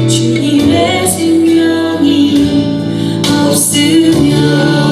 주님의 생명이 없으면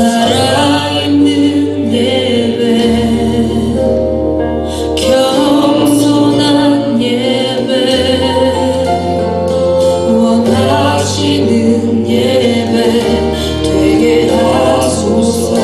살아있는 예배, 겸손한 예배, 원하시는 예배 되게 하소서.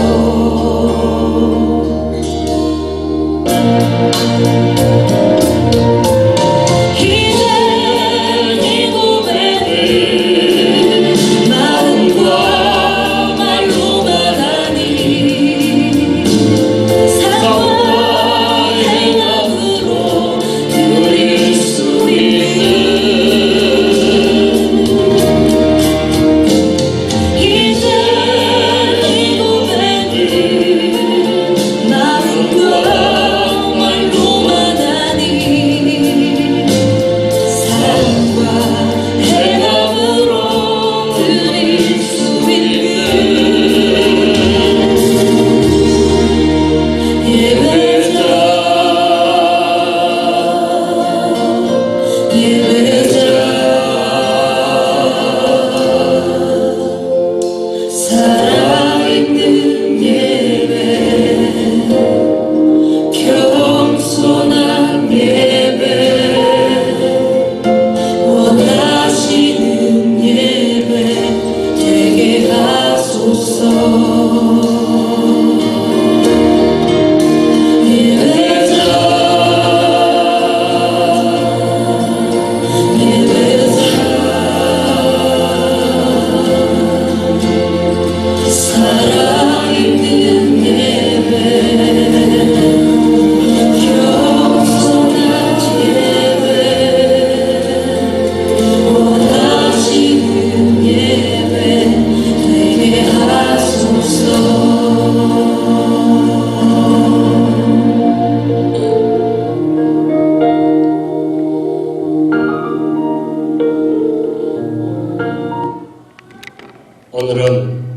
오늘은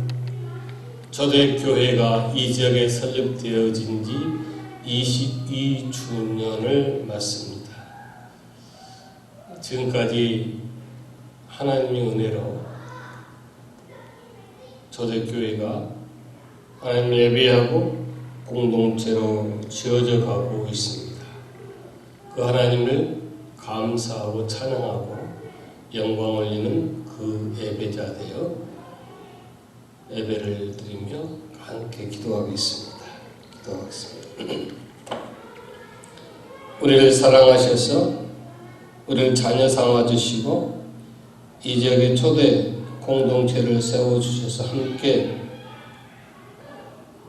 초대교회가 이 지역에 설립되어진 지 22주년을 맞습니다. 지금까지 하나님의 은혜로 초대교회가 하나님을 예배하고 공동체로 지어져 가고 있습니다. 그 하나님을 감사하고 찬양하고 영광 올리는 그 예배자 되어 예배를 드리며 함께 기도하겠습니다. 우리를 사랑하셔서 우리를 자녀 삼아주시고 이 지역의 초대 공동체를 세워주셔서 함께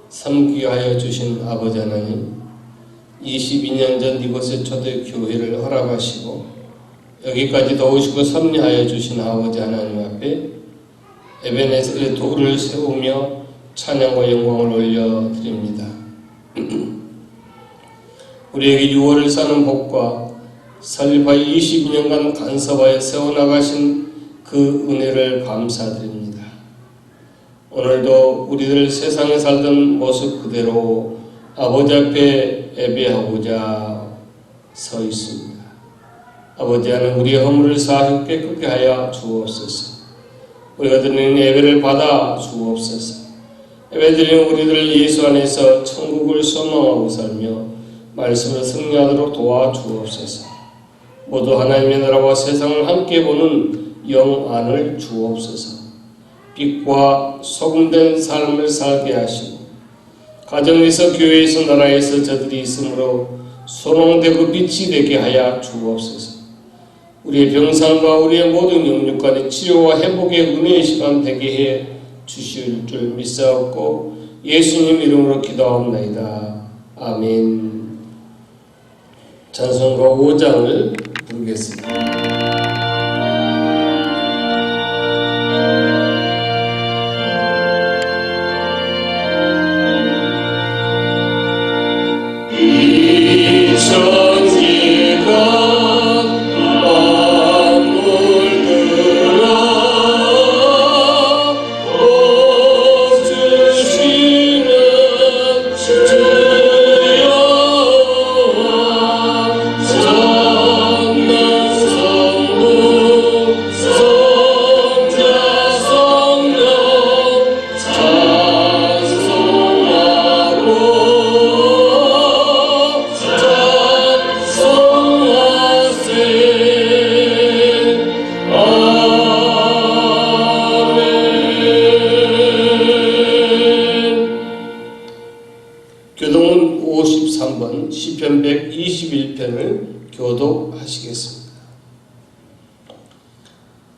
섬기게 하여 주신 아버지 하나님, 22년 전 이곳에 초대 교회를 허락하시고 여기까지 도우시고 섭리하여 주신 아버지 하나님 앞에 에베네셀의 돌을 세우며 찬양과 영광을 올려드립니다. 우리에게 유월을 사는 복과 설립하여 22년간 간섭하여 세워나가신 그 은혜를 감사드립니다. 오늘도 우리들 세상에 살던 모습 그대로 아버지 앞에 예배하고자 서 있습니다. 아버지 하나님, 우리의 허물을 사하여 깨끗게 하여 주옵소서. 우리가 드리는 예배를 받아 주옵소서. 예배 드리는 우리들 예수 안에서 천국을 소망하고 살며 말씀을 승리하도록 도와주옵소서. 모두 하나님의 나라와 세상을 함께 보는 영안을 주옵소서. 빛과 소금된 삶을 살게 하시고 가정에서 교회에서 나라에서 저들이 있으므로 소망되고 빛이 되게 하여 주옵소서. 우리의 병상과 우리의 모든 영육간의 치료와 회복의 은혜의 시간 되게 해 주실 줄 믿사옵고 예수님 이름으로 기도하옵나이다. 아멘. 찬송가 5장을 부르겠습니다. 주여 153번 시편 121편을 교독하시겠습니다.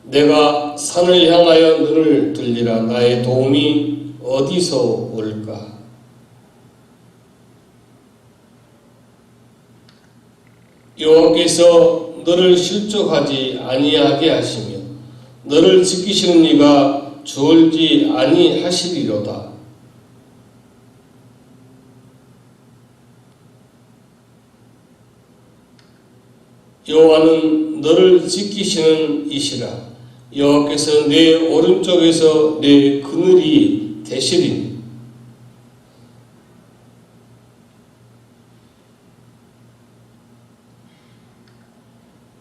내가 산을 향하여 눈을 들리라. 나의 도움이 어디서 올까? 여호와께서 너를 실족하지 아니하게 하시며 너를 지키시는 이가 주울지 아니하시리로다. 여호와는 너를 지키시는 이시라. 여호와께서 내 오른쪽에서 내 그늘이 되시리니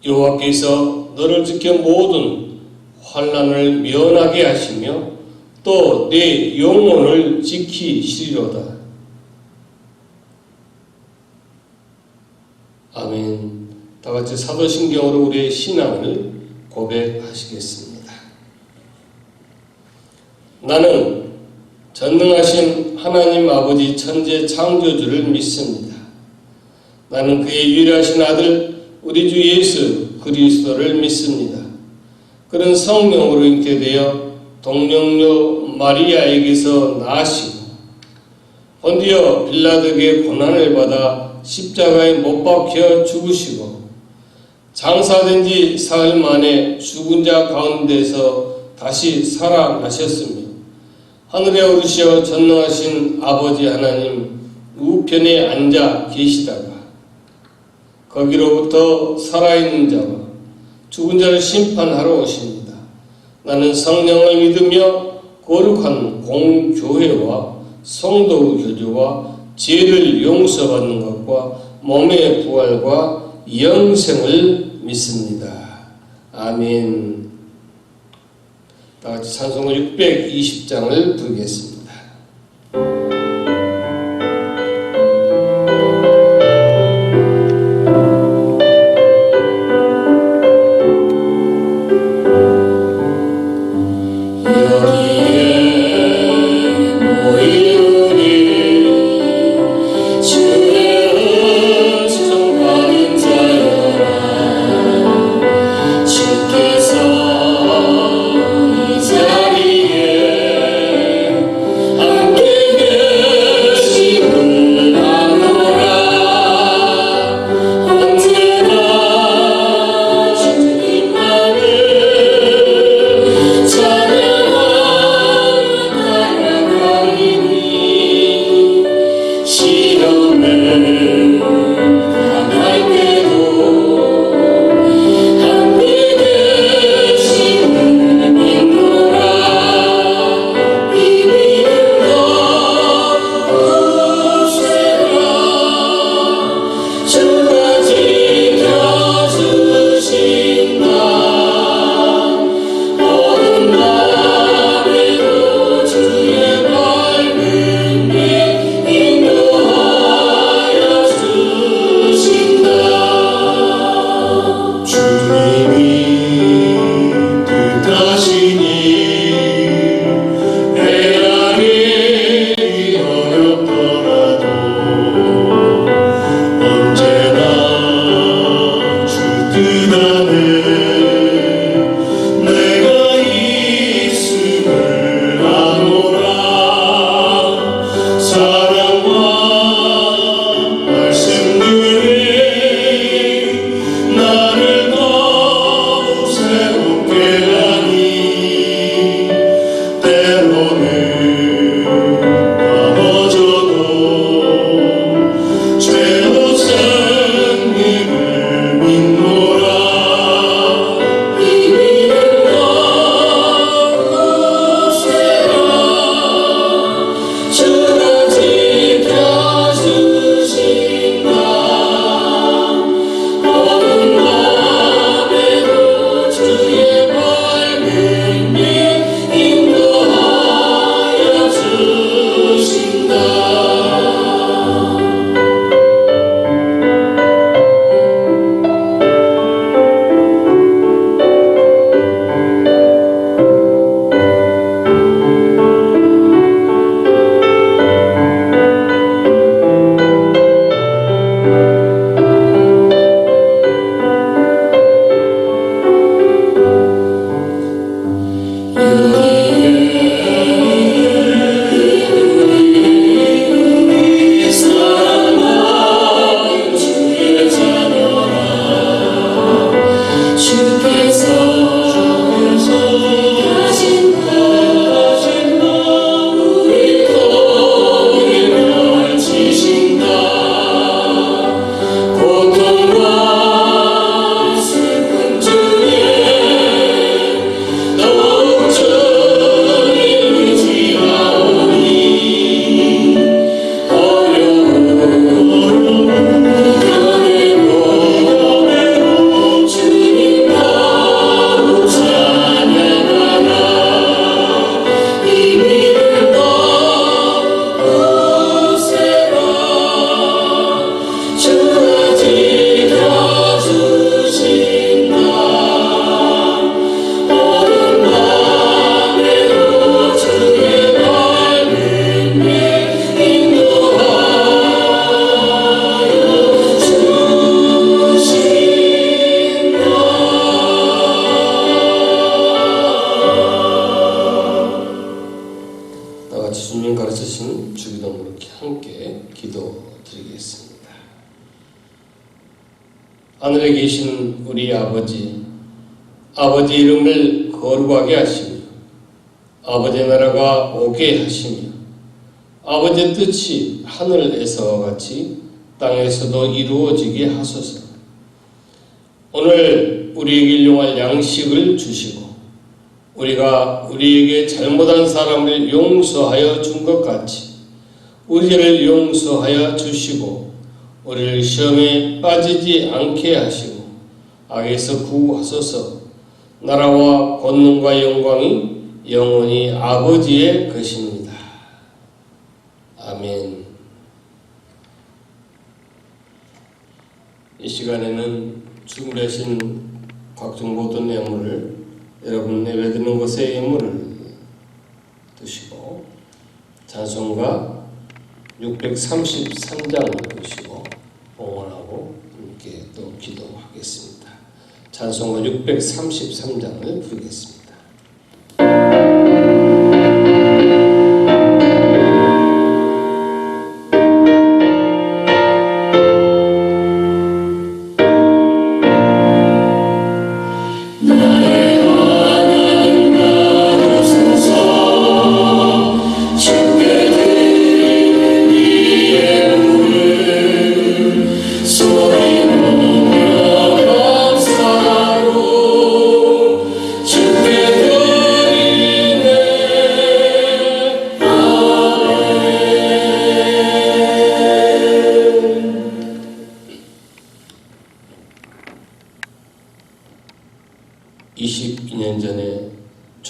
여호와께서 너를 지켜 모든 환난을 면하게 하시며 또 내 영혼을 지키시리로다. 아멘. 다같이 사도신경으로 우리의 신앙을 고백하시겠습니다. 나는 전능하신 하나님 아버지 천재 창조주를 믿습니다. 나는 그의 유일하신 아들 우리 주 예수 그리스도를 믿습니다. 그는 성령으로 잉태되어 동정녀 마리아에게서 나시고 본디오 빌라도에게 고난을 받아 십자가에 못 박혀 죽으시고 장사된 지 사흘 만에 죽은 자 가운데서 다시 살아나셨으며 하늘에 오르시어 전능하신 아버지 하나님 우편에 앉아 계시다가 거기로부터 살아있는 자와 죽은 자를 심판하러 오십니다. 나는 성령을 믿으며 거룩한 공교회와 성도 교조와 죄를 용서받는 것과 몸의 부활과 영생을 믿습니다. 아멘. 다같이 찬송가 620장을 부르겠습니다. 이 자리에 함께 함께 기도드리겠습니다. 하늘에 계신 우리 아버지 이름을 거룩하게 하시며 아버지 나라가 오게 하시며 아버지 뜻이 하늘에서와 같이 땅에서도 이루어지게 하소서. 오늘 우리에게 일용할 양식을 주시고 우리가 우리에게 잘못한 사람을 용서하여 준 것 같이 우리를 용서하여 주시고 우리를 시험에 빠지지 않게 하시고 악에서 구하소서. 나라와 권능과 영광이 영원히 아버지의 것입니다. 아멘. 이 시간에는 준비하신 각종 모든 예물을 여러분 예배드리는 곳에 예물을 드시고 찬송가 633장을 드시고 봉헌하고 함께 또 기도하겠습니다. 찬송가 633장을 부르겠습니다.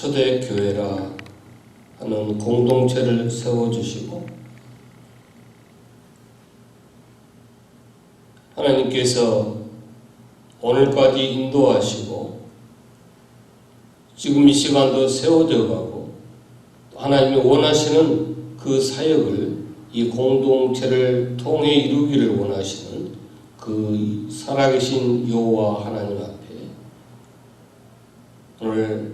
초대교회라 하는 공동체를 세워주시고 하나님께서 오늘까지 인도하시고 지금 이 시간도 세워져 가고 하나님이 원하시는 그 사역을 이 공동체를 통해 이루기를 원하시는 그 살아계신 여호와 하나님 앞에 오늘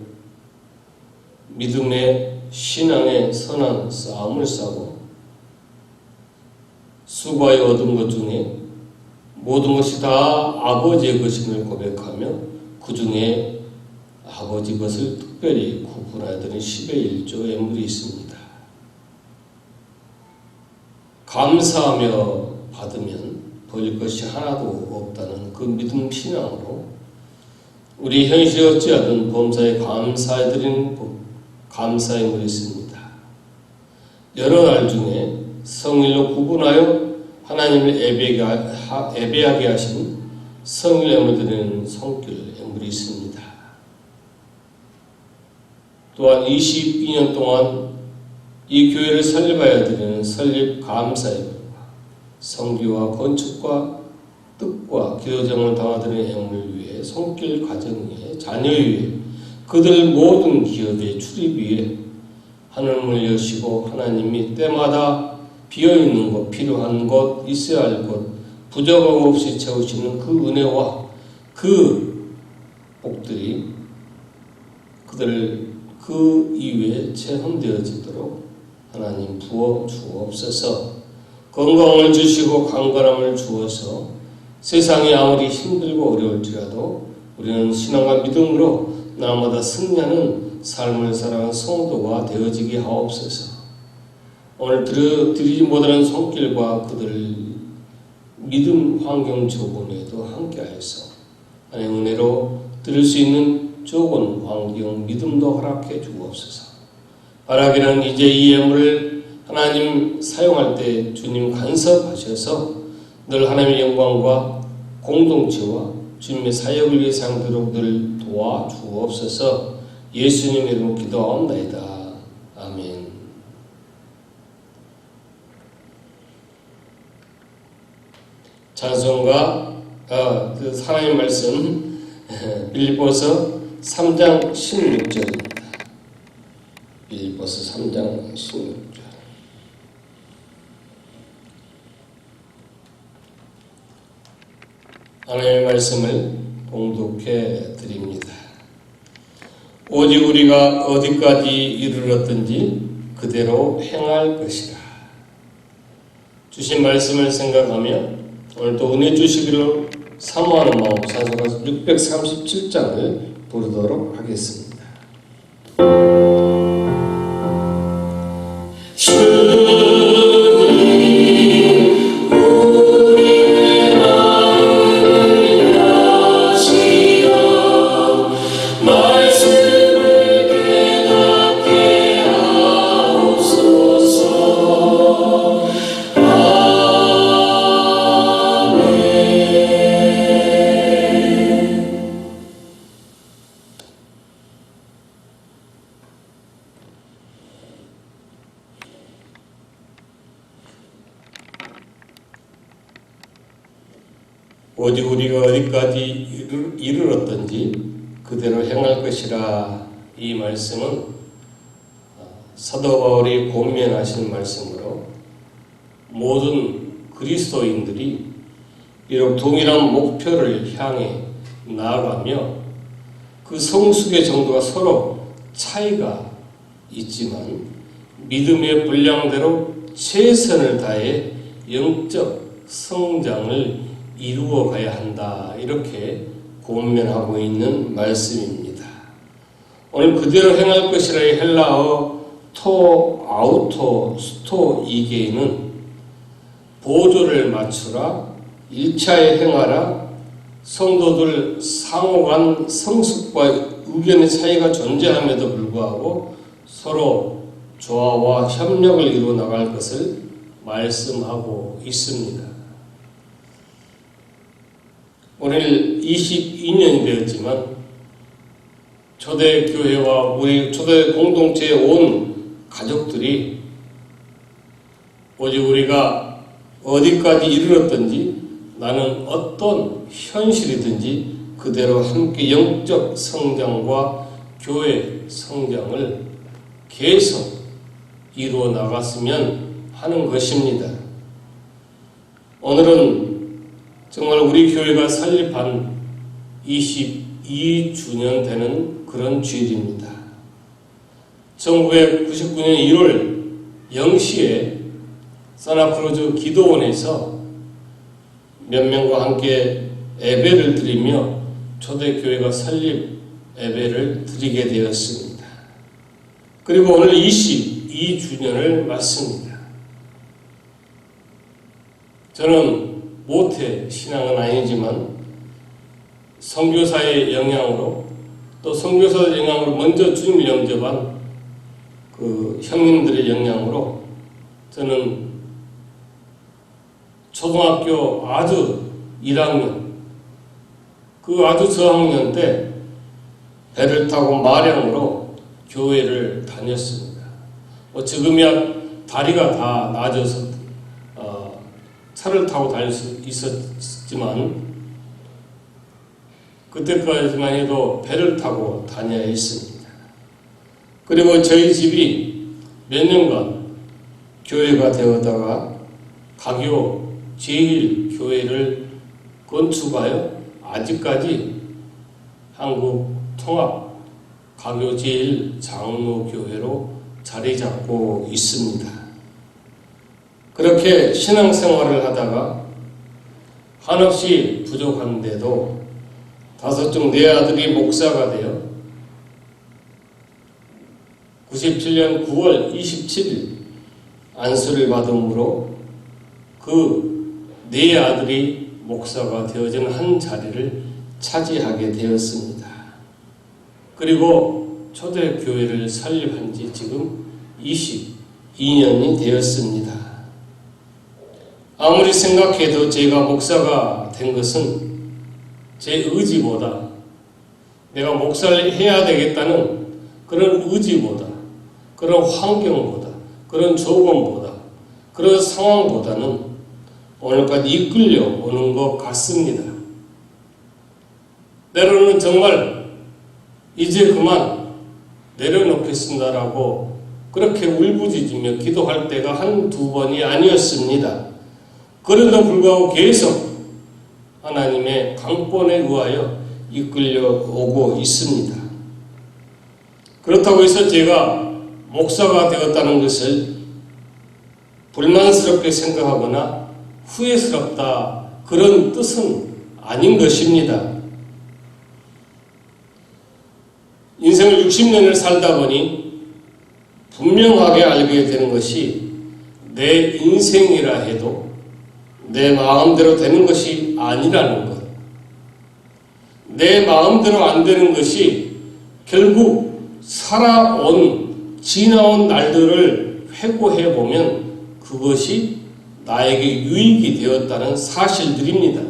믿음의 신앙의 선한 싸움을 싸고 수고하여 얻은 것 중에 모든 것이 다 아버지의 것임을 고백하며 그 중에 아버지 것을 특별히 구분하여 드린 10의 1조 예물이 있습니다. 감사하며 받으면 버릴 것이 하나도 없다는 그 믿음 신앙으로 우리 현실에 어찌하든 범사에 감사해 드리는 감사의 물이 있습니다. 여러 날 중에 성일로 구분하여 하나님을 예배하게 하신 성일 예물 드리는 성길 예물이 있습니다. 또한 22년 동안 이 교회를 설립하여 드리는 설립 감사 예물과 성기와 건축과 뜻과 기도정을 담아드리는 예물을 위해 손길 가정 위에 자녀 위에 그들 모든 기업의 출입 위에 하늘문을 여시고 하나님이 때마다 비어있는 곳, 필요한 곳, 있어야 할 곳, 부족함 없이 채우시는 그 은혜와 그 복들이 그들 그 이외에 체험되어지도록 하나님 부어 주옵소서. 건강을 주시고 강건함을 주어서 세상이 아무리 힘들고 어려울지라도 우리는 신앙과 믿음으로 날마다 승리하는 삶을 살아가는 성도가 되어지게 하옵소서. 오늘 드리지 못하는 손길과 그들 믿음 환경 조건에도 함께하여서 하나님의 은혜로 드릴 수 있는 조건, 환경, 믿음도 허락해 주옵소서. 바라기는 이제 이 예물을 하나님 사용할 때 주님 간섭하셔서 늘 하나님의 영광과 공동체와 주님의 사역을 위해 사용되도록 늘 도와주옵소서. 예수님의 이름으로 기도하옵나이다. 아멘. 찬송가 하나님의 말씀 빌립보서 3장 16절입니다. 빌립보서 3장 16절. 하나님의 말씀을 봉독해 드립니다. 오직 우리가 어디까지 이르렀든지 그대로 행할 것이라. 주신 말씀을 생각하며 오늘도 은혜 주시기를 사모하는 마음 산소가서 637장을 부르도록 하겠습니다. 오직 우리가 어디까지 이르렀던지 그대로 행할 것이라. 이 말씀은 사도 바울이 권면하신 말씀으로 모든 그리스도인들이 비록 동일한 목표를 향해 나아가며 그 성숙의 정도가 서로 차이가 있지만 믿음의 분량대로 최선을 다해 영적 성장을 이루어 가야 한다. 이렇게 권면하고 있는 말씀입니다. 오늘 그대로 행할 것이라의 헬라어 토 아우토 스토 이게는 보조를 맞추라, 1차에 행하라, 성도들 상호간 성숙과 의견의 차이가 존재함에도 불구하고 서로 조화와 협력을 이루어 나갈 것을 말씀하고 있습니다. 오늘 22년이 되었지만 초대교회와 우리 초대 공동체에 온 가족들이 오직 우리가 어디까지 이르렀든지 나는 어떤 현실이든지 그대로 함께 영적 성장과 교회 성장을 계속 이루어 나갔으면 하는 것입니다. 오늘은 정말 우리 교회가 설립한 22주년 되는 그런 주일입니다. 1999년 1월 0시에 사나크루즈 기도원에서 몇 명과 함께 예배를 드리며 초대교회가 설립 예배를 드리게 되었습니다. 그리고 오늘 22주년을 맞습니다. 저는 모태 신앙은 아니지만 선교사의 영향으로 또 선교사의 영향으로 먼저 주님을 영접한 그 형님들의 영향으로 저는 초등학교 아주 1학년 그 아주 저학년 때 배를 타고 마량으로 교회를 다녔습니다. 지금이야 다리가 다 나아져서 차를 타고 다닐 수 있었지만 그때까지만 해도 배를 타고 다녀야 했습니다. 그리고 저희 집이 몇 년간 교회가 되어다가 가교 제1교회를 건축하여 아직까지 한국 통합 가교 제1장로교회로 자리 잡고 있습니다. 그렇게 신앙생활을 하다가 한없이 부족한데도 5중 내 아들이 목사가 되어 97년 9월 27일 안수를 받음으로 그 네 아들이 목사가 되어진 한 자리를 차지하게 되었습니다. 그리고 초대교회를 설립한 지 지금 22년이 되었습니다. 아무리 생각해도 제가 목사가 된 것은 제 의지보다 내가 목사를 해야 되겠다는 그런 의지보다 그런 환경보다 그런 조건보다 그런 상황보다는 오늘까지 이끌려 오는 것 같습니다. 때로는 정말 이제 그만 내려놓겠습니다라고 그렇게 울부짖으며 기도할 때가 한두 번이 아니었습니다. 그럼에도 불구하고 계속 하나님의 강권에 의하여 이끌려 오고 있습니다. 그렇다고 해서 제가 목사가 되었다는 것을 불만스럽게 생각하거나 후회스럽다 그런 뜻은 아닌 것입니다. 인생을 60년을 살다 보니 분명하게 알게 되는 것이 내 인생이라 해도 내 마음대로 되는 것이 아니라는 것. 내 마음대로 안 되는 것이 결국 지나온 날들을 회고해 보면 그것이 나에게 유익이 되었다는 사실들입니다.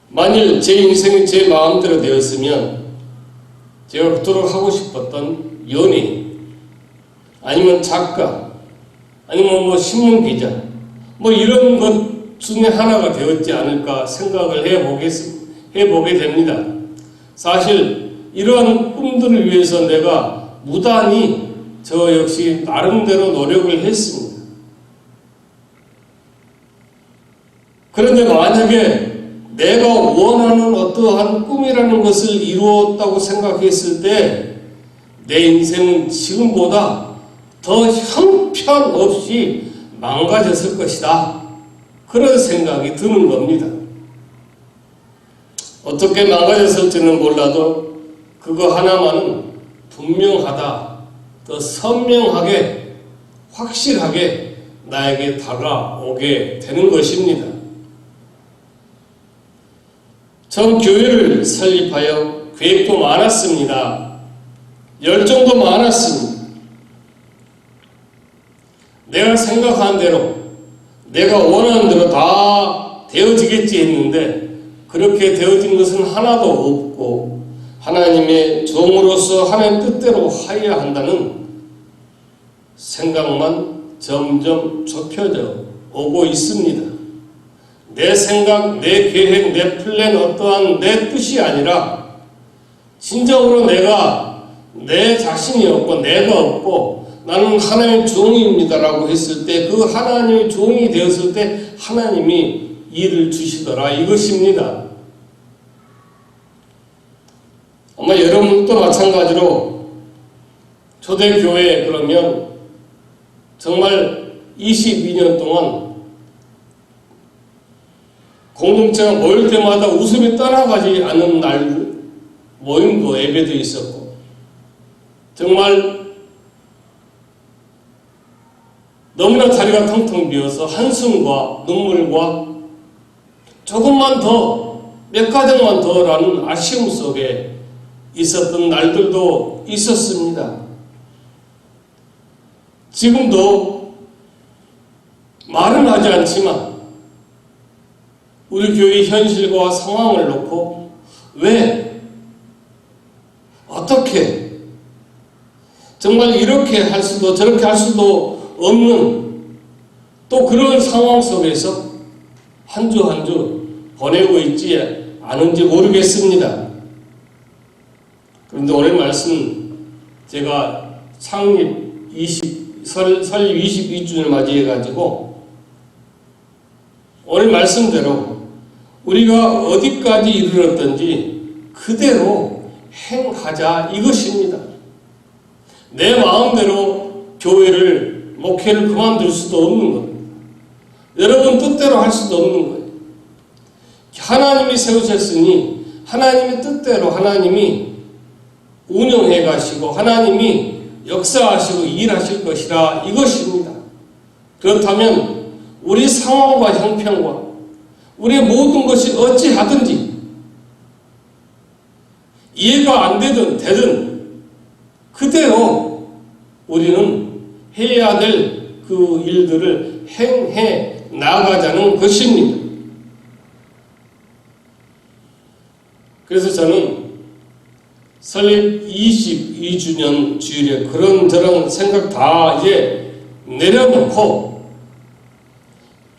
만일 제 인생이 제 마음대로 되었으면 제가 그토록 하고 싶었던 연예인, 아니면 작가, 아니면 신문 기자, 이런 것 중에 하나가 되었지 않을까 생각을 해보게 됩니다. 사실 이러한 꿈들을 위해서 내가 무단히 저 역시 나름대로 노력을 했습니다. 그런데 만약에 내가 원하는 어떠한 꿈이라는 것을 이루었다고 생각했을 때 내 인생은 지금보다 더 형편없이 망가졌을 것이다. 그런 생각이 드는 겁니다. 어떻게 망가졌을지는 몰라도 그거 하나만은 분명하다. 더 선명하게 확실하게 나에게 다가오게 되는 것입니다. 전 교회를 설립하여 계획도 많았습니다. 열정도 많았습니다. 내가 생각한 대로, 내가 원하는 대로 다 되어지겠지 했는데 그렇게 되어진 것은 하나도 없고 하나님의 종으로서 하나님 뜻대로 하여야 한다는 생각만 점점 좁혀져 오고 있습니다. 내 생각, 내 계획, 내 플랜, 어떠한 내 뜻이 아니라 진정으로 내가 내 자신이 없고 내가 없고 나는 하나님의 종입니다라고 했을 때 그 하나님의 종이 되었을 때 하나님이 일을 주시더라 이것입니다. 아마 여러분도 마찬가지로 초대교회 그러면 정말 22년 동안 공동체가 모일 때마다 웃음이 떠나가지 않는 날 모임도 예배도 있었고 정말 너무나 자리가 텅텅 비어서 한숨과 눈물과 조금만 더, 몇 가정만 더라는 아쉬움 속에 있었던 날들도 있었습니다. 지금도 말은 하지 않지만 우리 교회의 현실과 상황을 놓고 왜, 어떻게 정말 이렇게 할 수도 저렇게 할 수도 없는 또 그런 상황 속에서 한 주 한 주 보내고 있지 않은지 모르겠습니다. 그런데 오늘 말씀 제가 설립 22주년을 맞이해가지고 오늘 말씀대로 우리가 어디까지 이르렀던지 그대로 행하자 이것입니다. 내 마음대로 교회를, 목회를 그만둘 수도 없는 겁니다. 여러분 뜻대로 할 수도 없는 거예요. 하나님이 세우셨으니 하나님의 뜻대로 하나님이 운영해 가시고 하나님이 역사하시고 일하실 것이라 이것입니다. 그렇다면 우리 상황과 형편과 우리의 모든 것이 어찌하든지 이해가 안 되든 그대로 우리는 해야 될 그 일들을 행해 나가자는 것입니다. 그래서 저는 설립 22주년 주일에 그런저런 생각 다 이제 내려놓고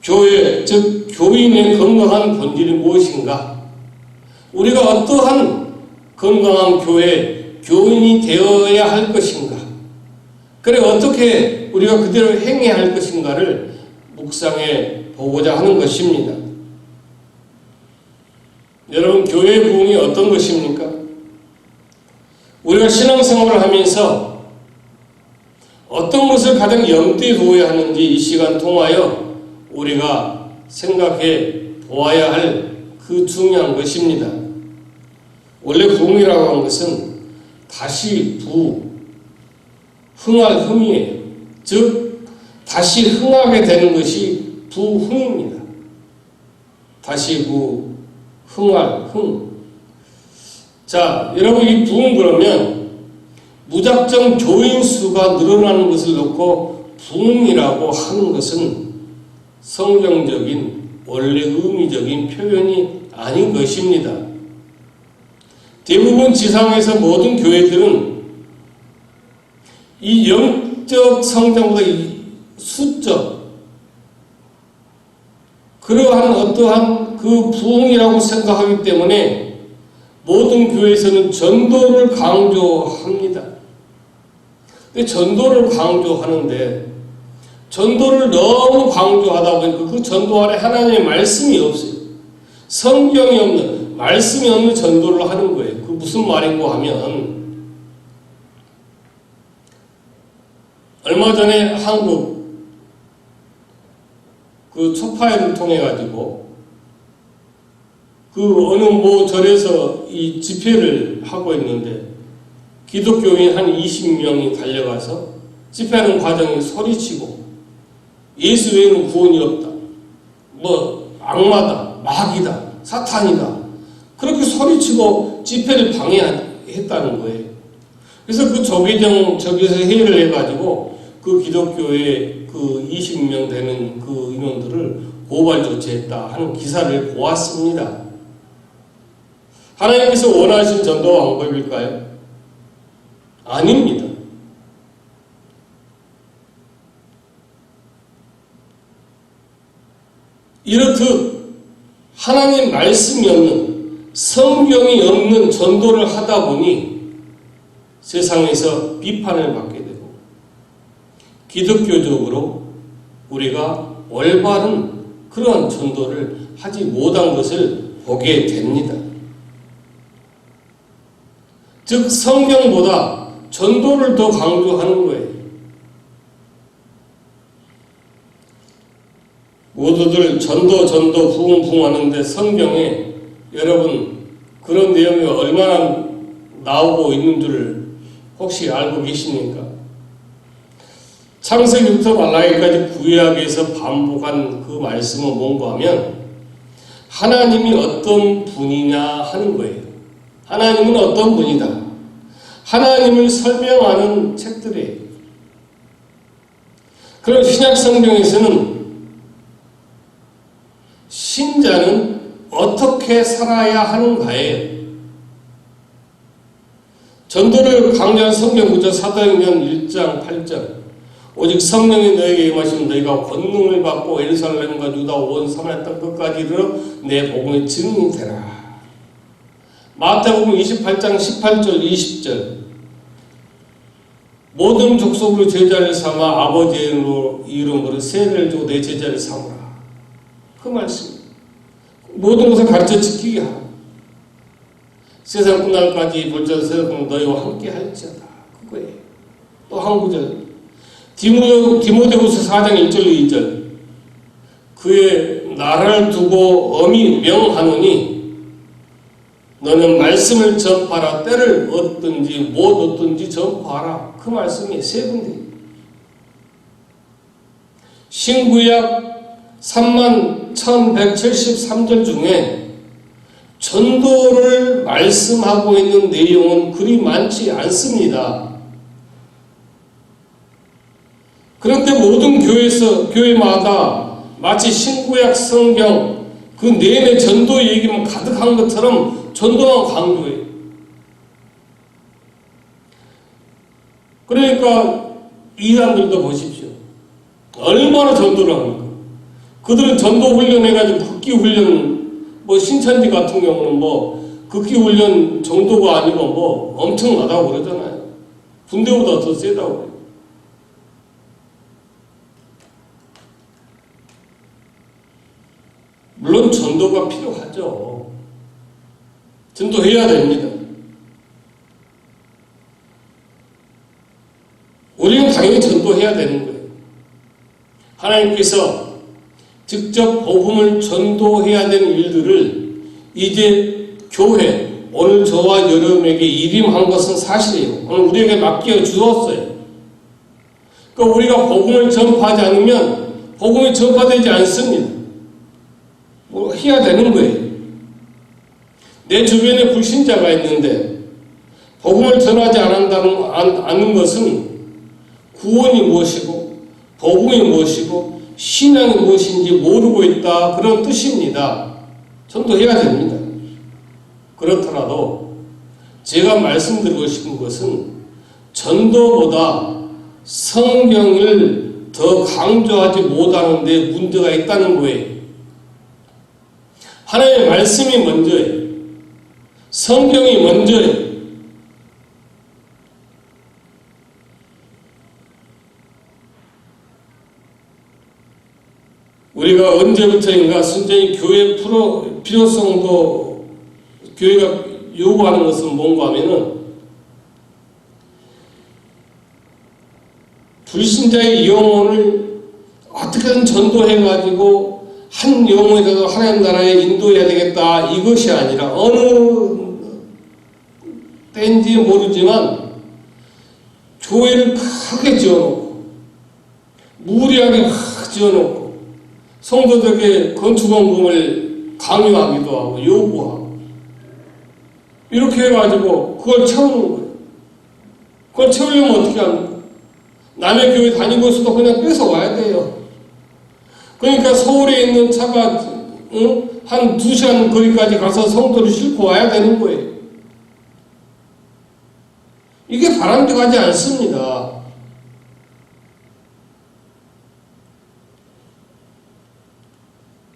교회, 즉 교인의 건강한 본질이 무엇인가, 우리가 어떠한 건강한 교회, 교인이 되어야 할 것인가, 그래 어떻게 우리가 그대로 행해야 할 것인가를 묵상해 보고자 하는 것입니다. 여러분, 교회 부흥이 어떤 것입니까? 우리가 신앙생활을 하면서 어떤 것을 가장 염두에 두어야 하는지 이 시간 통하여 우리가 생각해 보아야 할 그 중요한 것입니다. 원래 부흥이라고 하는 것은 다시 흥할 흥이에요. 즉 다시 흥하게 되는 것이 부흥입니다. 다시 흥할 흥. 자, 여러분 이 부흥 그러면 무작정 교인 수가 늘어나는 것을 놓고 부흥이라고 하는 것은 성경적인 원래 의미적인 표현이 아닌 것입니다. 대부분 지상에서 모든 교회들은 이 영적 성장보다 이 수적 그러한 어떠한 그 부흥이라고 생각하기 때문에 모든 교회에서는 전도를 강조합니다. 근데 전도를 강조하는데 전도를 너무 강조하다 보니까 그 전도 안에 하나님의 말씀이 없어요. 성경이 없는, 말씀이 없는 전도를 하는 거예요. 그 무슨 말인고 하면 얼마 전에 한국 그 초파회를 통해 가지고 그 어느 모 절에서 이 집회를 하고 있는데 기독교인 한 20명이 달려가서 집회하는 과정에 소리치고 예수 외에는 구원이 없다. 뭐 악마다, 마귀다, 사탄이다. 그렇게 소리치고 집회를 방해했다는 거예요. 그래서 그 조계정 저기서 회의를 해가지고 그 기독교의 그 20명 되는 그 인원들을 고발 조치했다 하는 기사를 보았습니다. 하나님께서 원하신 전도 방법일까요? 아닙니다. 이렇듯 하나님 말씀이 없는, 성경이 없는 전도를 하다 보니 세상에서 비판을 받게 되고 기독교적으로 우리가 올바른 그런 전도를 하지 못한 것을 보게 됩니다. 즉 성경보다 전도를 더 강조하는 거예요. 모두들 전도 부흥 하는데 성경에 여러분 그런 내용이 얼마나 나오고 있는 줄을 혹시 알고 계십니까? 창세기부터 말라기까지 구약에서 반복한 그 말씀은 뭔가 하면 하나님이 어떤 분이냐 하는 거예요. 하나님은 어떤 분이다. 하나님을 설명하는 책들이에요. 그런 신약 성경에서는 신자는 어떻게 살아야 하는가에 전도를 강조한 성경 구절 사도행전 1장 8절 오직 성령이 너에게 임하시면 너희가 권능을 받고 예루살렘과 유다 온 사마리아 땅 끝까지 이르러 내 복음의 증인이 되라. 마태복음 28장 18절 20절 모든 족속으로 제자를 삼아 아버지의 이름으로 세례를 주고 내 제자를 삼으라. 그 말씀. 모든 것을 가르쳐 지키게 하라. 세상 끝날까지 볼지어다 세상 너희와 함께 할지어다. 그거예요. 또 한 구절. 디모데후서 4장 1절 2절 그의 나라를 두고 엄히 명하노니 너는 말씀을 전파하라. 때를 얻든지 못 얻든지 전파하라. 그 말씀이 세 군데. 신구약 31,173절 중에 전도를 말씀하고 있는 내용은 그리 많지 않습니다. 그런데 모든 교회마다 마치 신구약 성경 그 내내 전도 얘기만 가득한 것처럼 전도만 강조해요. 그러니까 이 사람들도 보십시오. 얼마나 전도를 합니까? 그들은 전도 훈련해가지고 극기 훈련, 뭐 신천지 같은 경우는 뭐 극기 훈련 정도가 아니고 뭐 엄청나다고 그러잖아요. 군대보다 더 세다고 그래요. 물론 전도가 필요하죠. 전도해야 됩니다. 우리는 당연히 전도 해야 되는 거예요. 하나님께서 직접 복음을 전도해야 되는 일들을 이제 교회, 오늘 저와 여러분에게 일임한 것은 사실이에요. 오늘 우리에게 맡겨 주었어요. 그러니까 우리가 복음을 전파하지 않으면 복음이 전파되지 않습니다. 뭐 해야 되는 거예요. 내 주변에 불신자가 있는데 복음을 전하지 않는 것은 구원이 무엇이고 복음이 무엇이고 신앙이 무엇인지 모르고 있다, 그런 뜻입니다. 전도해야 됩니다. 그렇더라도 제가 말씀드리고 싶은 것은 전도보다 성경을 더 강조하지 못하는 데 문제가 있다는 거예요. 하나님의 말씀이 먼저예요. 성경이 먼저예요. 우리가 언제부터인가 순전히 교회 필요성도 교회가 요구하는 것은 뭔가 하면은 불신자의 영혼을 어떻게든 전도해가지고 한 영혼이라도 하나님 나라에 인도해야 되겠다, 이것이 아니라 어느 때인지 모르지만 교회를 크게 지어놓고 무리하게 확 지어놓고 성도들에게 건축원금을 강요하기도 하고 요구하고 이렇게 해가지고 그걸 채우는 거예요. 그걸 채우려면 어떻게 합니까? 남의 교회 다니고 있어도 그냥 뺏어와야 돼요. 그러니까 서울에 있는 차가 한 2시간 거리까지 가서 성도를 싣고 와야 되는 거예요. 이게 바람직하지 않습니다.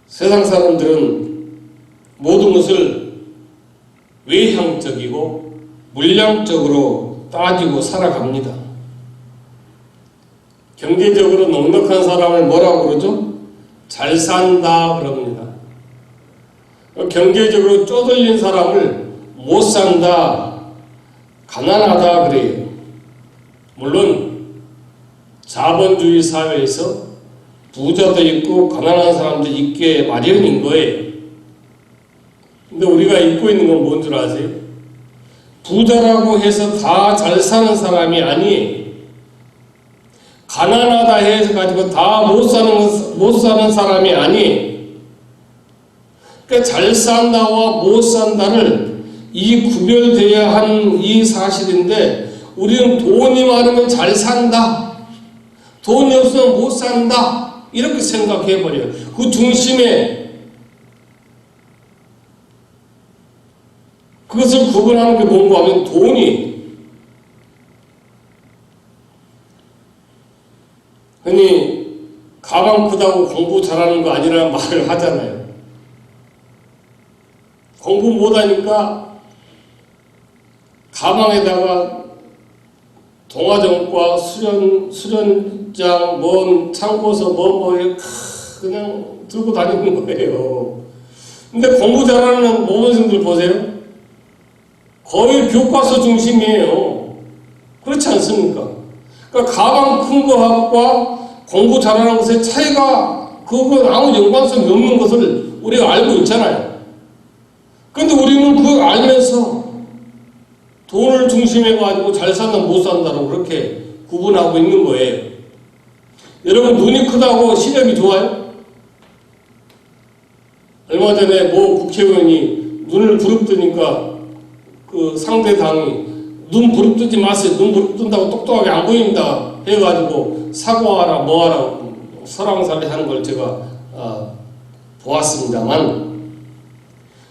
세상 사람들은 모든 것을 외향적이고 물량적으로 따지고 살아갑니다. 경제적으로 넉넉한 사람을 뭐라고 그러죠? 잘 산다 그럽니다. 경제적으로 쪼들린 사람을 못 산다, 가난하다 그래요. 물론 자본주의 사회에서 부자도 있고 가난한 사람도 있게 마련인 거예요. 근데 우리가 잊고 있는 건 뭔 줄 아세요? 부자라고 해서 다 잘 사는 사람이 아니에요. 가난하다 해서 가지고 다 못 사는 사람이 아니에요. 그러니까 잘 산다와 못 산다를 이 구별되어야 하는 이 사실인데 우리는 돈이 많으면 잘 산다, 돈이 없으면 못 산다, 이렇게 생각해버려요. 그 중심에 그것을 구분하는 게 뭔가 하면 돈이, 흔히 가방 크다고 공부 잘하는 거 아니라는 말을 하잖아요. 공부 못하니까 가방에다가 동아정과 수련장, 뭔 참고서 그냥 들고 다니는 거예요. 근데 공부 잘하는 모범생들 보세요. 거의 교과서 중심이에요. 그렇지 않습니까? 그러니까 가방 큰 거와 공부 잘하는 것의 차이가, 그건 아무 연관성이 없는 것을 우리가 알고 있잖아요. 근데 우리는 그걸 알면서 돈을 중심해가지고 잘 산다 못 산다로 그렇게 구분하고 있는 거예요. 여러분, 눈이 크다고 시력이 좋아요? 얼마 전에 모 국회의원이 눈을 부릅뜨니까 그 상대 당이 눈 부릅뜨지 마세요, 눈 부릅뜬다고 똑똑하게 안 보입니다 해가지고 사과하라 뭐하라 설왕설래 하는 걸 제가 보았습니다만,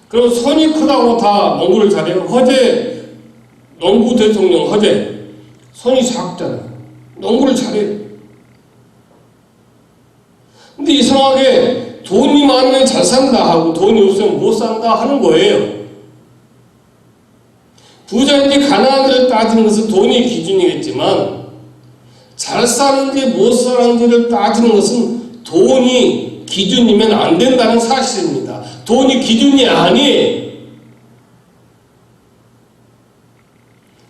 그럼 손이 크다고 다 농구를 잘해요? 허재 농구 대통령 허재 손이 작잖아요. 농구를 잘해요. 근데 이상하게 돈이 많으면 잘 산다 하고 돈이 없으면 못 산다 하는 거예요. 부자인지 가난한지를 따지는 것은 돈이 기준이겠지만 잘 사는지 못 사는지를 따지는 것은 돈이 기준이면 안 된다는 사실입니다. 돈이 기준이 아니에요.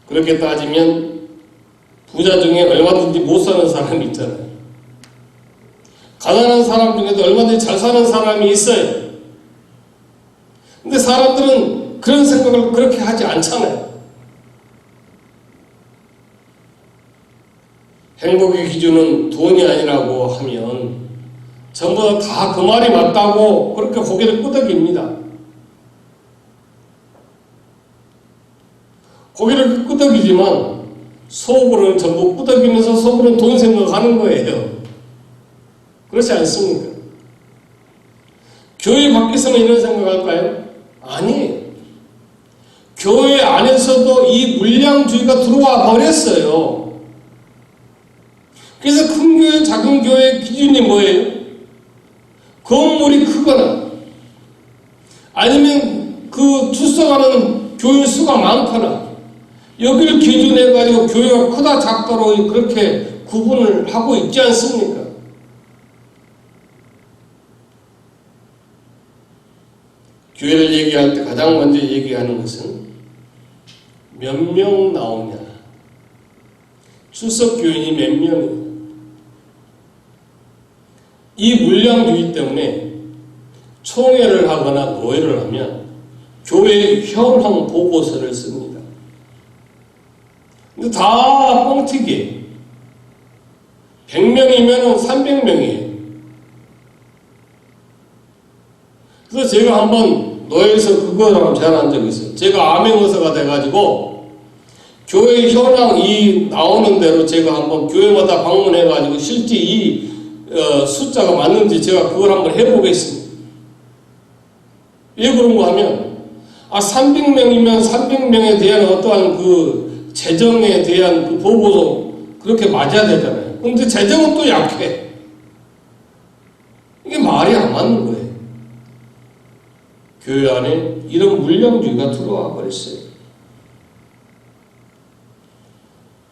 그렇게 따지면 부자 중에 얼마든지 못 사는 사람이 있잖아요. 가난한 사람 중에도 얼마든지 잘 사는 사람이 있어요. 근데 사람들은 그런 생각을 그렇게 하지 않잖아요. 행복의 기준은 돈이 아니라고 하면 전부 다 그 말이 맞다고 그렇게 고개를 끄덕입니다. 고개를 끄덕이지만 속으로는 전부 끄덕이면서 속으로는 돈 생각하는 거예요. 그렇지 않습니까? 교회 밖에서는 이런 생각할까요? 아니, 교회 안에서도 이 물량주의가 들어와 버렸어요. 그래서 큰 교회, 작은 교회의 기준이 뭐예요? 건물이 크거나 아니면 그 출석하는 교인 수가 많거나 여기를 기준해가지고 교회가 크다 작다로 그렇게 구분을 하고 있지 않습니까? 교회를 얘기할 때 가장 먼저 얘기하는 것은 몇 명 나오냐, 출석 교인이 몇 명이냐. 이 물량주의 때문에 총회를 하거나 노회를 하면 교회 현황 보고서를 씁니다. 근데 다 뻥튀기예요. 100명이면 300명이에요. 그래서 제가 한번 노회에서 그거랑 제안한 적이 있어요. 제가 암행어사가 돼가지고 교회 현황이 나오는 대로 제가 한번 교회마다 방문해가지고 실제 이 숫자가 맞는지 제가 그걸 한번 해보겠습니다. 왜 그런가 하면 300명이면 300명에 대한 어떠한 그 재정에 대한 그 보고서 그렇게 맞아야 되잖아요. 근데 재정은 또 약해. 이게 말이 안 맞는 거예요. 교회 안에 이런 물량주의가 들어와 버렸어요.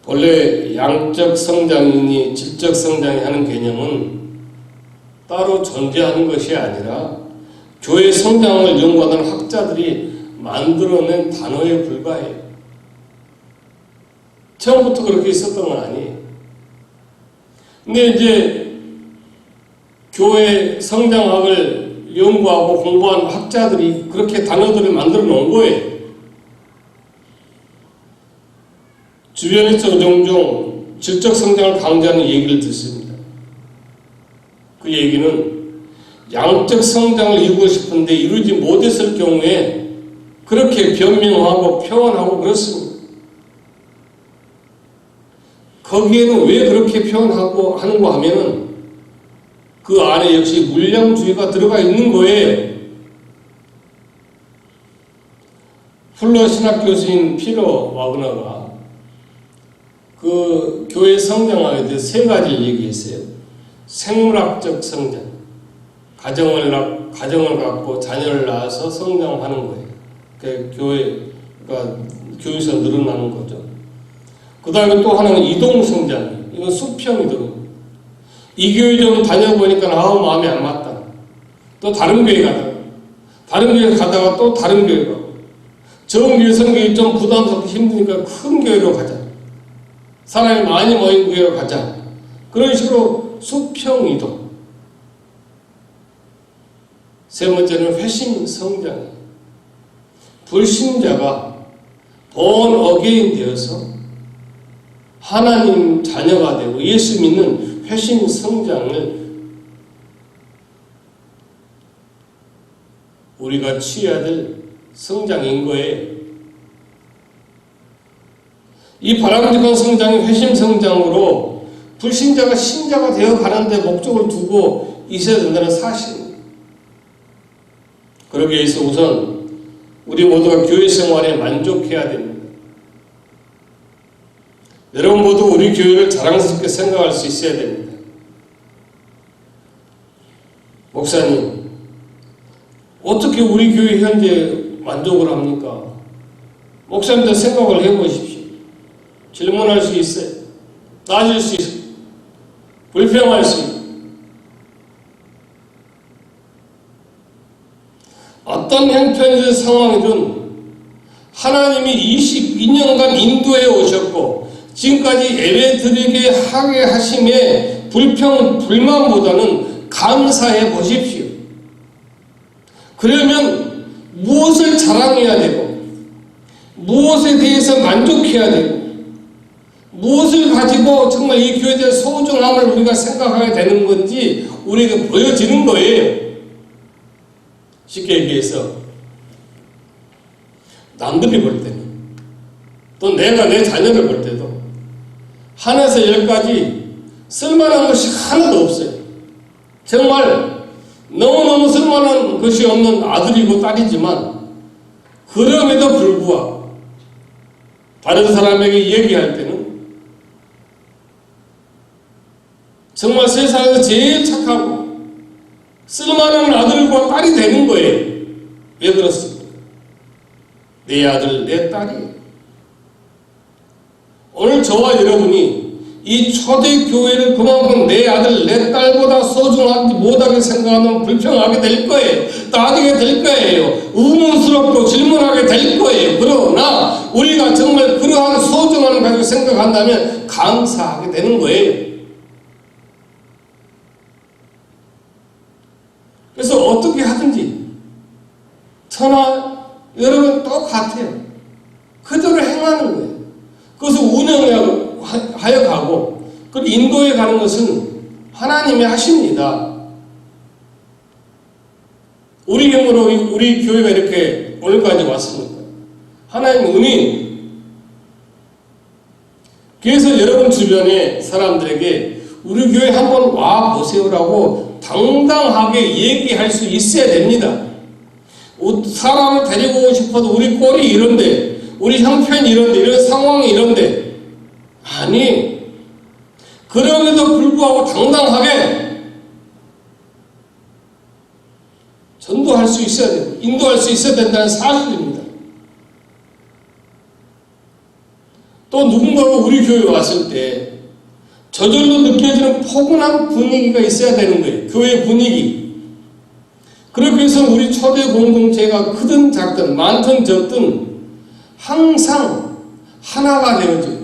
본래 양적 성장이니 질적 성장이 하는 개념은 따로 존재하는 것이 아니라 교회 성장을 연구하는 학자들이 만들어낸 단어에 불과해요. 처음부터 그렇게 있었던 건 아니에요. 근데 이제 교회 성장학을 연구하고 공부한 학자들이 그렇게 단어들을 만들어 놓은 거예요. 주변에서 종종 질적 성장을 강조하는 얘기를 듣습니다. 그 얘기는 양적 성장을 이루고 싶은데 이루지 못했을 경우에 그렇게 변명하고 표현하고 그렇습니다. 거기에는 왜 그렇게 표현하고 하는가 하면은 그 안에 역시 물량주의가 들어가 있는 거예요. 플러 신학 교수인 피터 와그너가 그 교회 성장학에 대해 세 가지를 얘기했어요. 생물학적 성장, 가정을 갖고 자녀를 낳아서 성장하는 거예요. 교회가 교회에서 늘어나는 거죠. 그 다음에 또 하나는 이동 성장, 이건 수평 이동. 이 교회 좀 다녀보니까 마음이 안 맞다. 또 다른 교회 가다가, 다른 교회 가다가 또 다른 교회 가고, 저 교회 성경이 좀 부담스럽고 힘드니까 큰 교회로 가자. 사람이 많이 모인 교회로 가자. 그런 식으로 수평 이동. 세 번째는 회심 성장. 불신자가 born again 되어서 하나님 자녀가 되고 예수 믿는 회심 성장을 우리가 취해야 될 성장인 거예요. 이 바람직한 성장이 회심 성장으로 불신자가 신자가 되어 가는데 목적을 두고 있어야 된다는 사실입니다. 그러기 위해서 우선 우리 모두가 교회 생활에 만족해야 됩니다. 여러분 모두 우리 교회를 자랑스럽게 생각할 수 있어야 됩니다. 목사님, 어떻게 우리 교회 현재 만족을 합니까? 목사님도 생각을 해보십시오. 질문할 수 있어요. 따질 수 있어요. 불평할 수 있어요. 어떤 형편이든 상황이든 하나님이 22년간 인도해 오셨고 지금까지 예배드리게 하게 하심에 불만보다는 감사해 보십시오. 그러면 무엇을 자랑해야 되고 무엇에 대해서 만족해야 되고 무엇을 가지고 정말 이 교회에 대한 소중함을 우리가 생각하게 되는 건지 우리에게 보여지는 거예요. 쉽게 얘기해서 남들이 볼 때는 또 내가 내 자녀를 볼 때도 하나에서 10까지 쓸만한 것이 하나도 없어요. 정말 너무너무 쓸만한 것이 없는 아들이고 딸이지만 그럼에도 불구하고 다른 사람에게 얘기할 때는 정말 세상에서 제일 착하고 쓸만한 아들과 딸이 되는 거예요. 왜 그렇습니까? 내 아들, 내 딸이. 오늘 저와 여러분이 이 초대교회를 그만큼 내 아들, 내 딸보다 소중하지 못하게 생각하면 불평하게 될 거예요. 따지게 될 거예요. 의문스럽고 질문하게 될 거예요. 그러나 우리가 정말 그러한 소중함을 가지고 생각한다면 감사하게 되는 거예요. 그래서 어떻게 하든지 저나 여러분 똑같아요. 그대로 행하는 거예요. 그것을 운영하여 가고 그걸 인도해 가는 것은 하나님이 하십니다. 우리 힘으로 우리 교회가 이렇게 오늘까지 왔습니까? 하나님 은혜. 그래서 여러분 주변의 사람들에게 우리 교회 한번 와 보세요라고 당당하게 얘기할 수 있어야 됩니다. 사람을 데리고 오고 싶어도 우리 꼴이 이런데, 우리 형편이 이런데, 이런 상황이 이런데, 아니, 그럼에도 불구하고 당당하게 전도할 수 있어야 돼요. 인도할 수 있어야 된다는 사실입니다. 또 누군가가 우리 교회에 왔을 때 저절로 느껴지는 포근한 분위기가 있어야 되는 거예요. 교회 분위기. 그렇게 해서 우리 초대 공동체가 크든 작든 많든 적든 항상 하나가 되어지고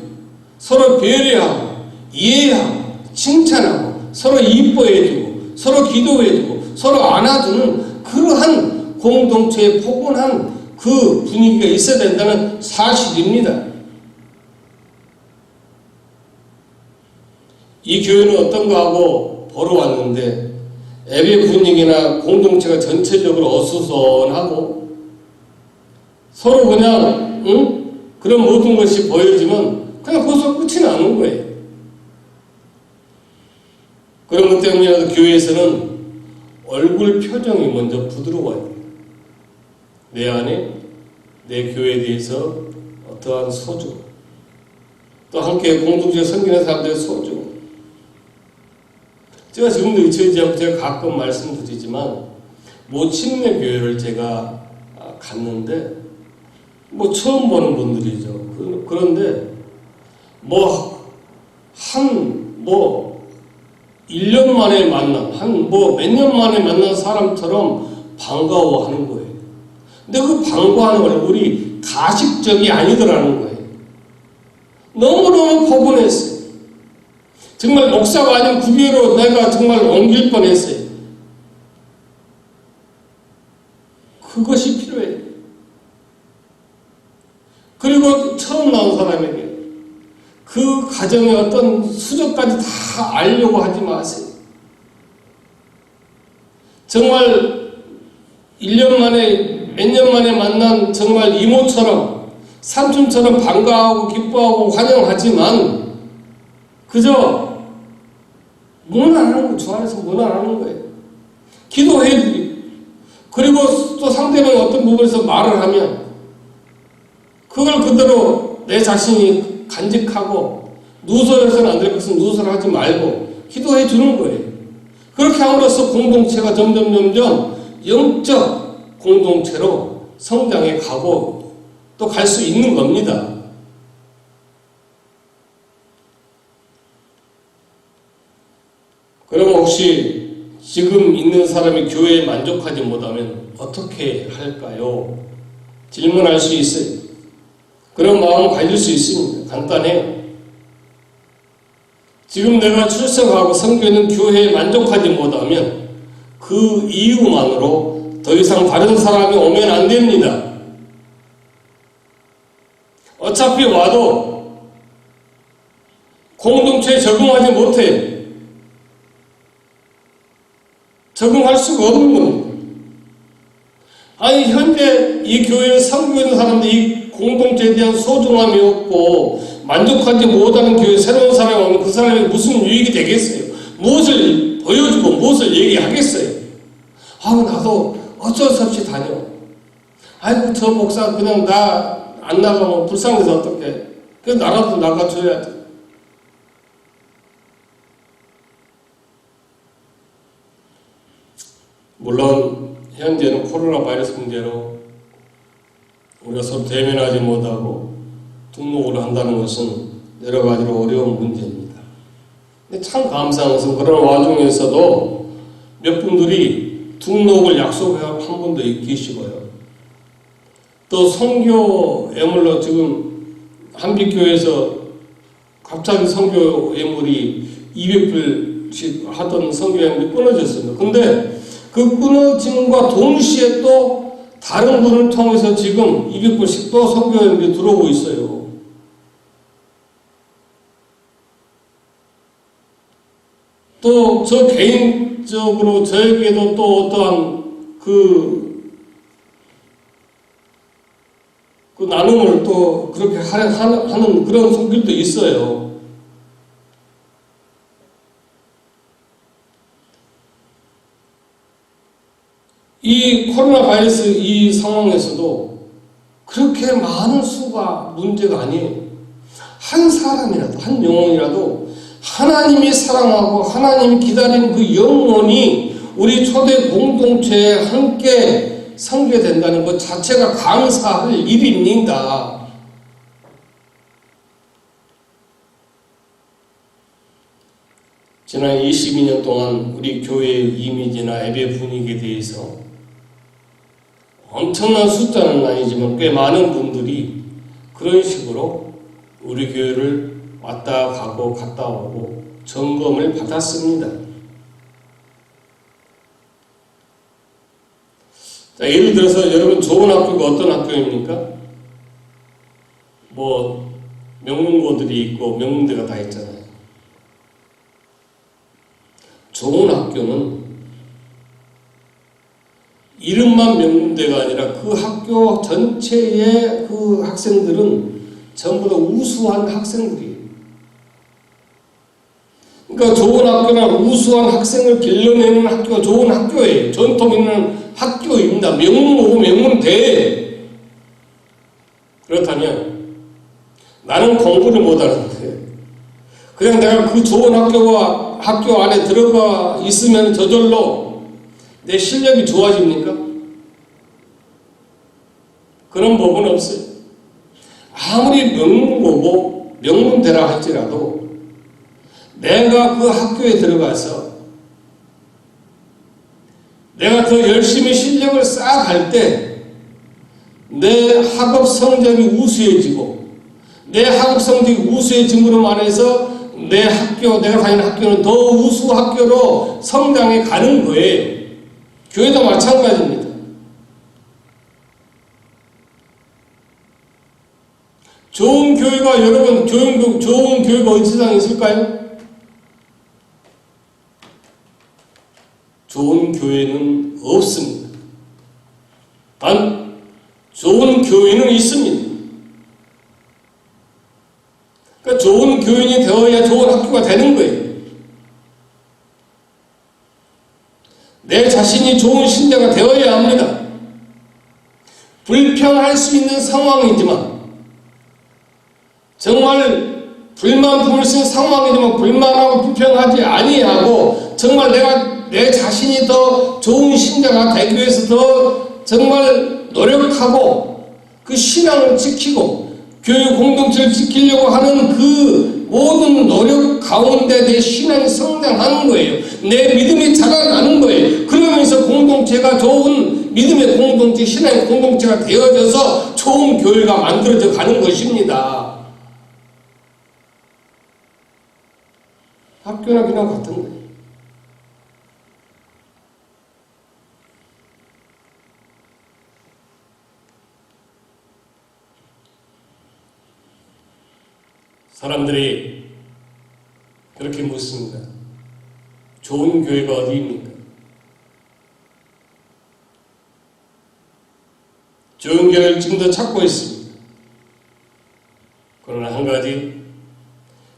서로 배려하고 이해하고 칭찬하고 서로 이뻐해주고 서로 기도해주고 서로 안아주는 그러한 공동체의 포근한 그 분위기가 있어야 된다는 사실입니다. 이 교회는 어떤가 하고 보러 왔는데 예배 분위기나 공동체가 전체적으로 어수선하고 서로 그냥 그런 모든 것이 보여지면 그냥 거기서 끝이 나는 거예요. 그런 것 때문이라도 교회에서는 얼굴 표정이 먼저 부드러워요. 내 안에 내 교회에 대해서 어떠한 소중, 또 함께 공동체에 섬기는 사람들의 소중. 제가 지금도 잊혀지지 않고 제가 가끔 말씀드리지만 모침내 교회를 제가 갔는데 처음 보는 분들이죠. 그런데 1년 만에 만난, 몇 년 만에 만난 사람처럼 반가워하는 거예요. 근데 그 반가워하는 걸 우리 가식적이 아니더라는 거예요. 너무너무 포근했어요. 정말 목사가 아닌 구비로 내가 정말 옮길 뻔했어요. 그것이 필요해요. 그리고 처음 나온 사람에게 그 가정의 어떤 수저까지 다 알려고 하지 마세요. 정말 1년 만에, 몇 년 만에 만난 정말 이모처럼, 삼촌처럼 반가워하고 기뻐하고 환영하지만 그저 무난하는 거예요. 주 안에서 무난하는 거예요. 기도해드리고 그리고 또 상대방이 어떤 부분에서 말을 하면 그걸 그대로 내 자신이 간직하고 누설해서는 안 될 것은 누설하지 말고 기도해 주는 거예요. 그렇게 함으로써 공동체가 점점 영적 공동체로 성장해 가고 또 갈 수 있는 겁니다. 그럼 혹시 지금 있는 사람이 교회에 만족하지 못하면 어떻게 할까요? 질문할 수 있어요. 그런 마음을 가질 수 있습니다. 간단해요. 지금 내가 출석하고 섬기는 교회에 만족하지 못하면 그 이유만으로 더 이상 다른 사람이 오면 안 됩니다. 어차피 와도 공동체에 적응하지 못해요. 적응할 수가 없는 겁니다. 아니 현재 이 교회에 섬기는 사람들이 이 공동체에 대한 소중함이 없고 만족하지 못하는 교회에 새로운 사람이 오면 그 사람이 무슨 유익이 되겠어요? 무엇을 보여주고 무엇을 얘기하겠어요? 나도 어쩔 수 없이 다녀. 아이고 저 목사 그냥 나 안 나가면 불쌍해서 어떡해. 그래서 나라도 나가줘야 돼. 물론 현재는 코로나 바이러스 문제로 우리가 서로 대면하지 못하고 등록을 한다는 것은 여러 가지로 어려운 문제입니다. 근데 참 감사한 것은 그런 와중에서도 몇 분들이 등록을 약속한 분도 계시고요. 또 선교 예물로 지금 한빛교회에서 갑자기 선교 예물이 200불씩 하던 선교 예물이 끊어졌습니다. 근데 그 끊어짐과 동시에 또 다른 분을 통해서 지금 200불씩 또 선교 예물이 들어오고 있어요. 또 저 개인적으로 저에게도 또 어떠한 그 나눔을 또 그렇게 하는 그런 손길도 있어요. 이 코로나 바이러스 이 상황에서도 그렇게 많은 수가 문제가 아니에요. 한 사람이라도, 한 영혼이라도 하나님이 사랑하고 하나님이 기다리는 그 영혼이 우리 초대 공동체에 함께 섬겨된다는 것 자체가 감사할 일입니다. 지난 22년 동안 우리 교회의 이미지나 예배 분위기에 대해서 엄청난 숫자는 아니지만 꽤 많은 분들이 그런 식으로 우리 교회를 왔다 가고 갔다 오고 점검을 받았습니다. 자, 예를 들어서 여러분 좋은 학교가 어떤 학교입니까? 뭐 명문고들이 있고 명문대가 다 있잖아요. 좋은 학교는 이름만 명문대가 아니라 그 학교 전체의 그 학생들은 전부 다 우수한 학생들이에요. 그러니까 좋은 학교는 우수한 학생을 길러내는 학교가 좋은 학교예요. 전통 있는 학교입니다. 명문고, 명문대. 그렇다면 나는 공부를 못하는데 그냥 내가 그 좋은 학교 안에 들어가 있으면 저절로 내 실력이 좋아집니까? 그런 법은 없어요. 아무리 명문고고 명문대라 할지라도 내가 그 학교에 들어가서 내가 더 열심히 실력을 쌓아갈 때 내 학업 성적이 우수해지고 내 학업 성적이 우수해짐으로 말해서 내가 다니는 학교는 더 우수 학교로 성장해 가는 거예요. 교회도 마찬가지입니다. 좋은 교회가 여러분 좋은 교회가 어디 세상에 있을까요? 좋은 교회는 없습니다. 단 좋은 교회는 있습니다. 그러니까 좋은 교인이 되어야 좋은 학교가 되는 거예요. 내 자신이 좋은 신자가 되어야 합니다. 불평할 수 있는 상황이지만 정말 불만 품을 수 있는 상황이지만 불만하고 불평하지 아니하고 정말 내 자신이 더 좋은 신자가 되기 위해서 더 정말 노력하고 그 신앙을 지키고 교회 공동체를 지키려고 하는 그 모든 노력 가운데 내 신앙이 성장하는 거예요. 내 믿음이 자라나는 거예요. 그러면서 공동체가 좋은 믿음의 공동체, 신앙의 공동체가 되어져서 좋은 교회가 만들어져 가는 것입니다. 학교나 그냥 같은 거예요. 사람들이 그렇게 묻습니다. 좋은 교회가 어디입니까? 좋은 교회를 지금도 찾고 있습니다. 그러나 한 가지,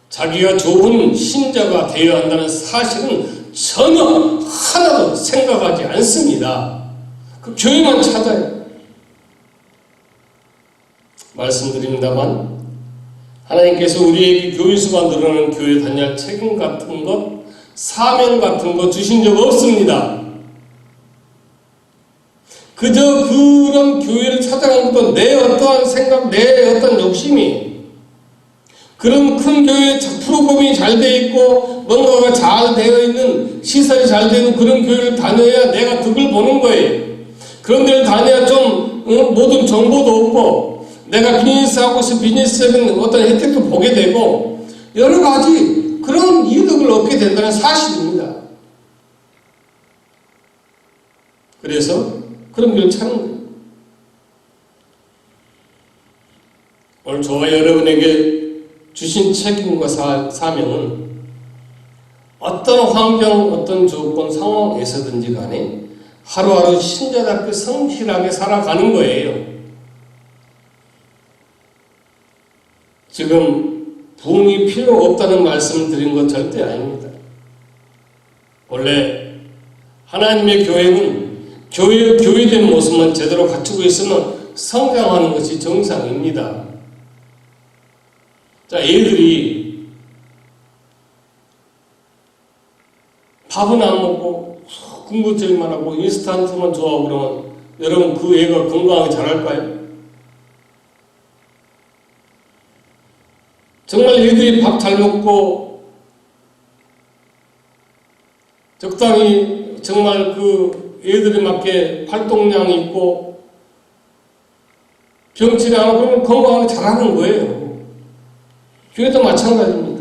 자기가 좋은 신자가 되어야 한다는 사실은 전혀 하나도 생각하지 않습니다. 그 교회만 찾아요. 말씀드립니다만 하나님께서 우리에게 교회 수가 늘어나는 교회 다녀야 책임 같은 것, 사명 같은 것 주신 적 없습니다. 그저 그런 교회를 찾아간 것도 내 어떠한 생각, 내 어떤 욕심이, 그런 큰 교회 프로그램이 잘 되어 있고 뭔가가 잘 되어 있는, 시설이 잘 되는 그런 교회를 다녀야 내가 득을 보는 거예요. 그런 데를 다녀야 좀 모든 정보도 얻고 내가 비즈니스하고 싶은 비즈니스적인 어떤 혜택도 보게 되고 여러 가지 그런 이득을 얻게 된다는 사실입니다. 그래서 그런 걸 찾는 거예요. 오늘 저와 여러분에게 주신 책임과 사명은 어떤 환경, 어떤 조건, 상황에서든지 간에 하루하루 신자답게 성실하게 살아가는 거예요. 지금 부흥이 필요 없다는 말씀을 드린 건 절대 아닙니다. 원래 하나님의 교회는 교회된 모습만 제대로 갖추고 있으면 성장하는 것이 정상입니다. 자, 애들이 밥은 안 먹고 군것질만 하고 인스턴트만 좋아하고 그러면 여러분 그 애가 건강하게 자랄까요? 정말 애들이 밥 잘 먹고 적당히 정말 그 애들에 맞게 활동량이 있고 병치레 안 하고 그러면 건강하게 자라는 거예요. 교회도 마찬가지입니다.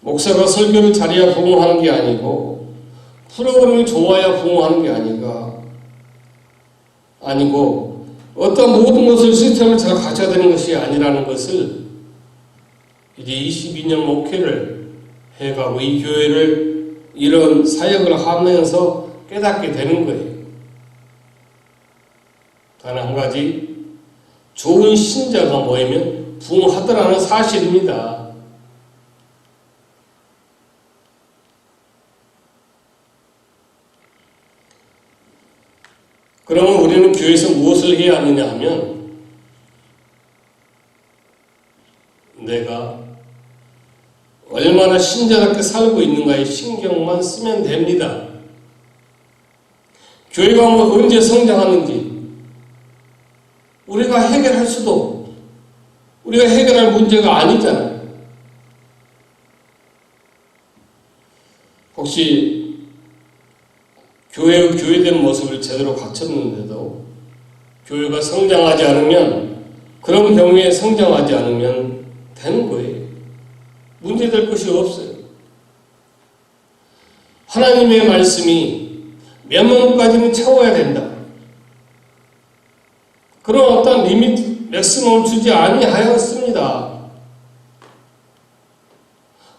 목사가 설교를 잘해야 부흥하는 게 아니고 프로그램이 좋아야 부흥하는 게 아니고 어떤 모든 것을 시스템을 잘 가져야 되는 것이 아니라는 것을 이제 22년 목회를 해가고 이 교회를 이런 사역을 하면서 깨닫게 되는 거예요. 단 한 가지, 좋은 신자가 모이면 부흥하더라는 사실입니다. 그러면 우리는 교회에서 무엇을 해야 하느냐 하면 내가 얼마나 신자답게 살고 있는가에 신경만 쓰면 됩니다. 교회가 언제 성장하는지 우리가 해결할 수도, 우리가 해결할 문제가 아니잖아요. 혹시 교회된 모습을 제대로 갖췄는데도 교회가 성장하지 않으면, 그런 경우에 성장하지 않으면 되는 거예요. 문제될 것이 없어요. 하나님의 말씀이 몇 명까지는 채워야 된다. 그런 어떤 리미트, 맥시멈을 주지 아니하였습니다.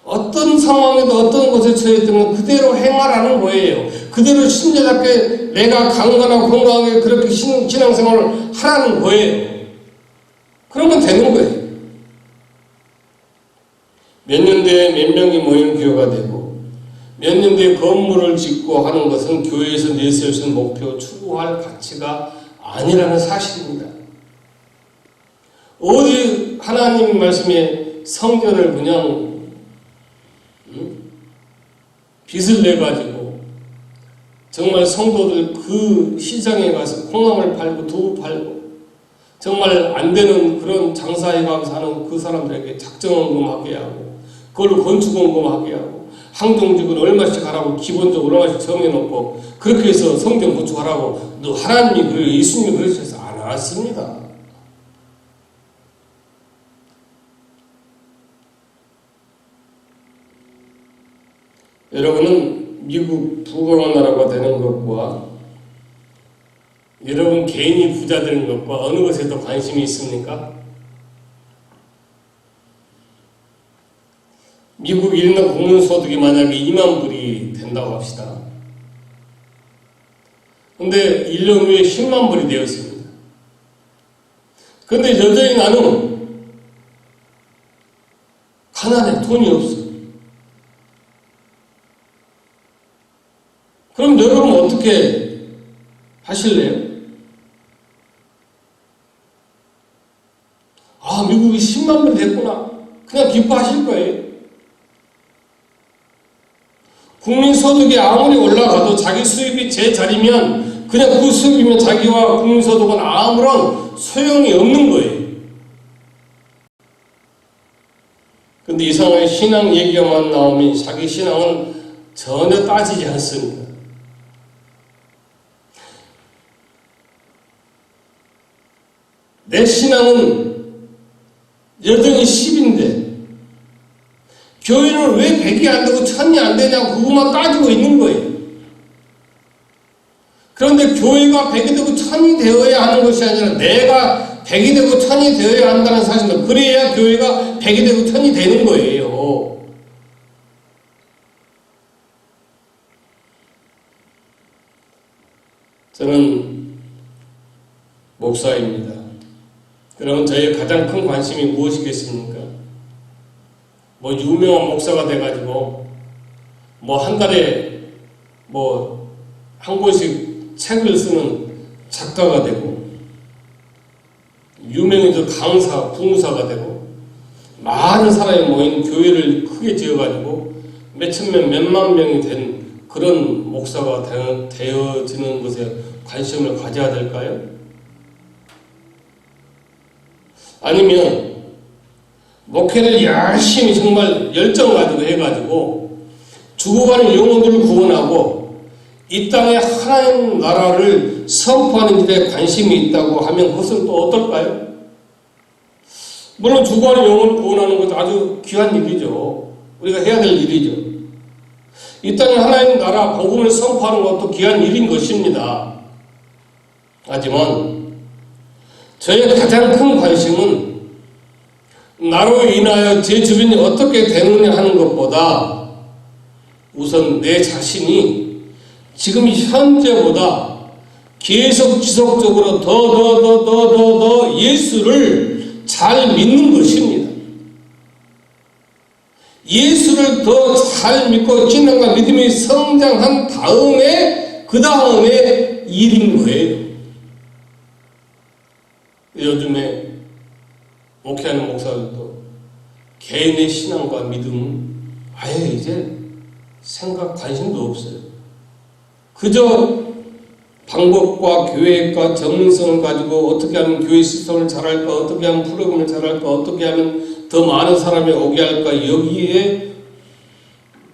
어떤 상황에도 어떤 것에 처했든 그대로 행하라는 거예요. 그대로 신자답게 내가 강건하고 건강하게 그렇게 신앙생활을 하라는 거예요. 그러면 되는 거예요. 몇 년대에 몇 명이 모이는 교회가 되고 몇 년대에 건물을 짓고 하는 것은 교회에서 내세울 수 있는 목표, 추구할 가치가 아니라는 사실입니다. 어디 하나님 말씀에 성전을 그냥 빚을 내가지고 정말 성도들 그 시장에 가서 콩나물 팔고 두부 팔고 정말 안 되는 그런 장사해가면서 하는 그 사람들에게 작정원금하게 하고 그걸로 건축원금하게 하고 항동직을 얼마씩 하라고 기본적으로 얼마씩 정해놓고 그렇게 해서 성전 건축하라고 너 하나님이 그래 예수님이 그러셔서 안 왔습니다. 여러분은 미국 부강한 나라가 되는 것과 여러분 개인이 부자 되는 것과 어느 것에 더 관심이 있습니까? 미국 1년 국민소득이 만약에 2만 불이 된다고 합시다. 근데 1년 후에 10만 불이 되었습니다. 근데 여전히 나는 가난해, 돈이 없어. 그럼 여러분 어떻게 하실래요? 아, 미국이 10만 불 됐구나. 그냥 기뻐하실 거예요. 국민소득이 아무리 올라가도 자기 수입이 제자리면 그냥 그 수입이면 자기와 국민소득은 아무런 소용이 없는 거예요. 근데 이상하게 신앙 얘기만 나오면 자기 신앙은 전혀 따지지 않습니다. 내 신앙은 여전히 10인데 교회는 왜 100이 안 되고 1000이 안 되냐고 그것만 따지고 있는 거예요. 그런데 교회가 100이 되고 1000이 되어야 하는 것이 아니라 내가 100이 되고 1000이 되어야 한다는 사실입니다. 그래야 교회가 100이 되고 1000이 되는 거예요. 저는 목사입니다. 그러면 저의 가장 큰 관심이 무엇이겠습니까? 뭐 유명한 목사가 돼가지고 뭐 한 달에 뭐 한 권씩 책을 쓰는 작가가 되고 유명해서 강사, 부무사가 되고 많은 사람이 모인 교회를 크게 지어가지고 몇천 명, 몇만 명이 된 그런 목사가 되어지는 것에 관심을 가져야 될까요? 아니면 목회를 열심히 정말 열정 가지고 해가지고 죽어가는 영혼들을 구원하고 이 땅에 하나님 나라를 선포하는 일에 관심이 있다고 하면 그것은 또 어떨까요? 물론 죽어가는 영혼을 구원하는 것도 아주 귀한 일이죠. 우리가 해야 될 일이죠. 이 땅에 하나님 나라 복음을 선포하는 것도 귀한 일인 것입니다. 하지만 저의 가장 큰 관심은 나로 인하여 제 주변이 어떻게 되느냐 하는 것보다 우선 내 자신이 지금 현재보다 계속 지속적으로 더 예수를 잘 믿는 것입니다. 예수를 더 잘 믿고 신앙과 믿음이 성장한 다음에 그 다음에 일인 거예요. 요즘에 목회하는 목사들도 개인의 신앙과 믿음은 아예 이제 생각 관심도 없어요. 그저 방법과 계획과 전문성을 가지고 어떻게 하면 교회 시스템을 잘할까, 어떻게 하면 프로그램을 잘할까, 어떻게 하면 더 많은 사람이 오게 할까, 여기에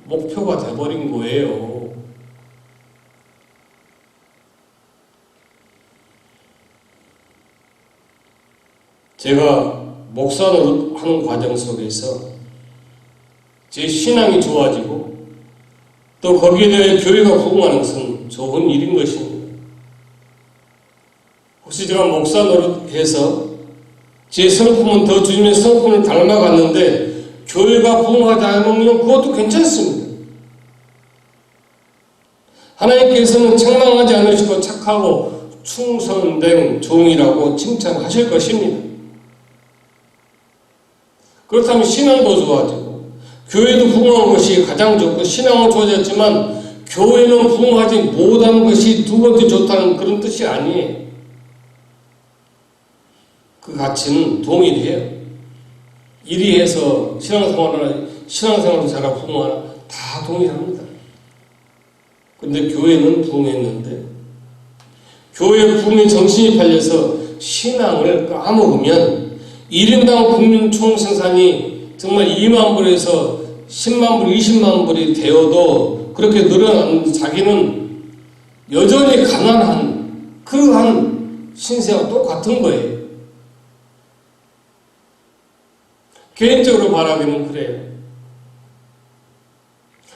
목표가 돼버린 거예요. 제가 목사 노릇하는 과정 속에서 제 신앙이 좋아지고 또 거기에 대해 교회가 부흥하는 것은 좋은 일인 것입니다. 혹시 제가 목사 노릇해서 제 성품은 더 주님의 성품을 닮아갔는데 교회가 부흥하지 않으면 그것도 괜찮습니다. 하나님께서는 책망하지 않으시고 착하고 충성된 종이라고 칭찬하실 것입니다. 그렇다면 신앙도 좋아지고 교회도 부흥한 것이 가장 좋고 신앙은 좋아졌지만 교회는 부흥하지 못한 것이 두 번째 좋다는 그런 뜻이 아니에요. 그 가치는 동일해요. 일이 해서 신앙생활도 잘하고 부흥하나 다 동일합니다. 근데 교회는 부흥했는데 교회 부흥에 정신이 팔려서 신앙을 까먹으면 1인당 국민 총생산이 정말 2만 불에서 10만 불, 20만 불이 되어도 그렇게 늘어나는 자기는 여전히 가난한 그러한 신세와 똑같은 거예요. 개인적으로 말하기는 그래요.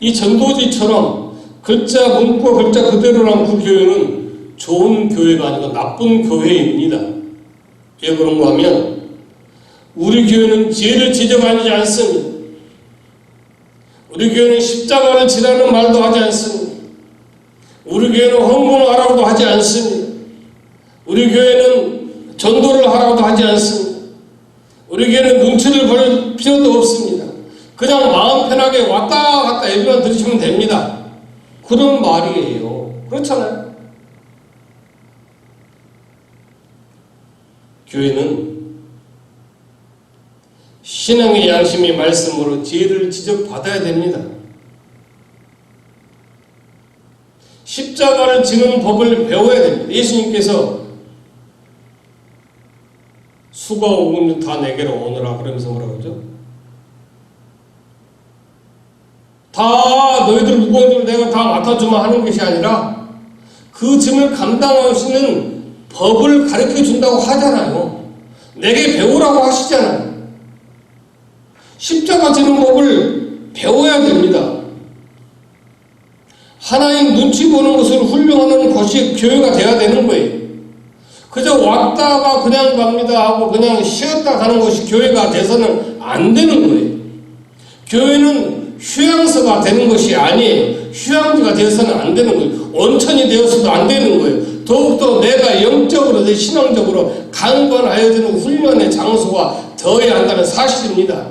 이 전도지처럼 글자 문구와 글자 그대로란 그 교회는 좋은 교회가 아니고 나쁜 교회입니다. 왜 그런가 하면 우리 교회는 죄를 지적하지 않습니다. 우리 교회는 십자가를 지라는 말도 하지 않습니다. 우리 교회는 헌금하라고도 하지 않습니다. 우리 교회는 전도를 하라고도 하지 않습니다. 우리 교회는 눈치를 볼 필요도 없습니다. 그냥 마음 편하게 왔다 갔다 예배만 드리시면 됩니다. 그런 말이에요. 그렇잖아요. 교회는 신앙의 양심의 말씀으로 죄를 지적받아야 됩니다. 십자가를 지는 법을 배워야 됩니다. 예수님께서 수가 오면 다 내게로 오너라 그러면서 뭐라고 하죠? 다 너희들 무거운 짐을 내가 다 맡아주마 하는 것이 아니라 그 짐을 감당하시는 법을 가르쳐 준다고 하잖아요. 내게 배우라고 하시잖아요. 십자가 지는 법을 배워야 됩니다. 하나님 눈치 보는 것을 훈련하는 것이 교회가 돼야 되는 거예요. 그저 왔다가 그냥 갑니다 하고 그냥 쉬었다 가는 것이 교회가 돼서는 안 되는 거예요. 교회는 휴양소가 되는 것이 아니에요. 휴양지가 되어서는 안 되는 거예요. 온천이 되어서도 안 되는 거예요. 더욱더 내가 영적으로 내 신앙적으로 강건하여지는 훈련의 장소가 되어야 한다는 사실입니다.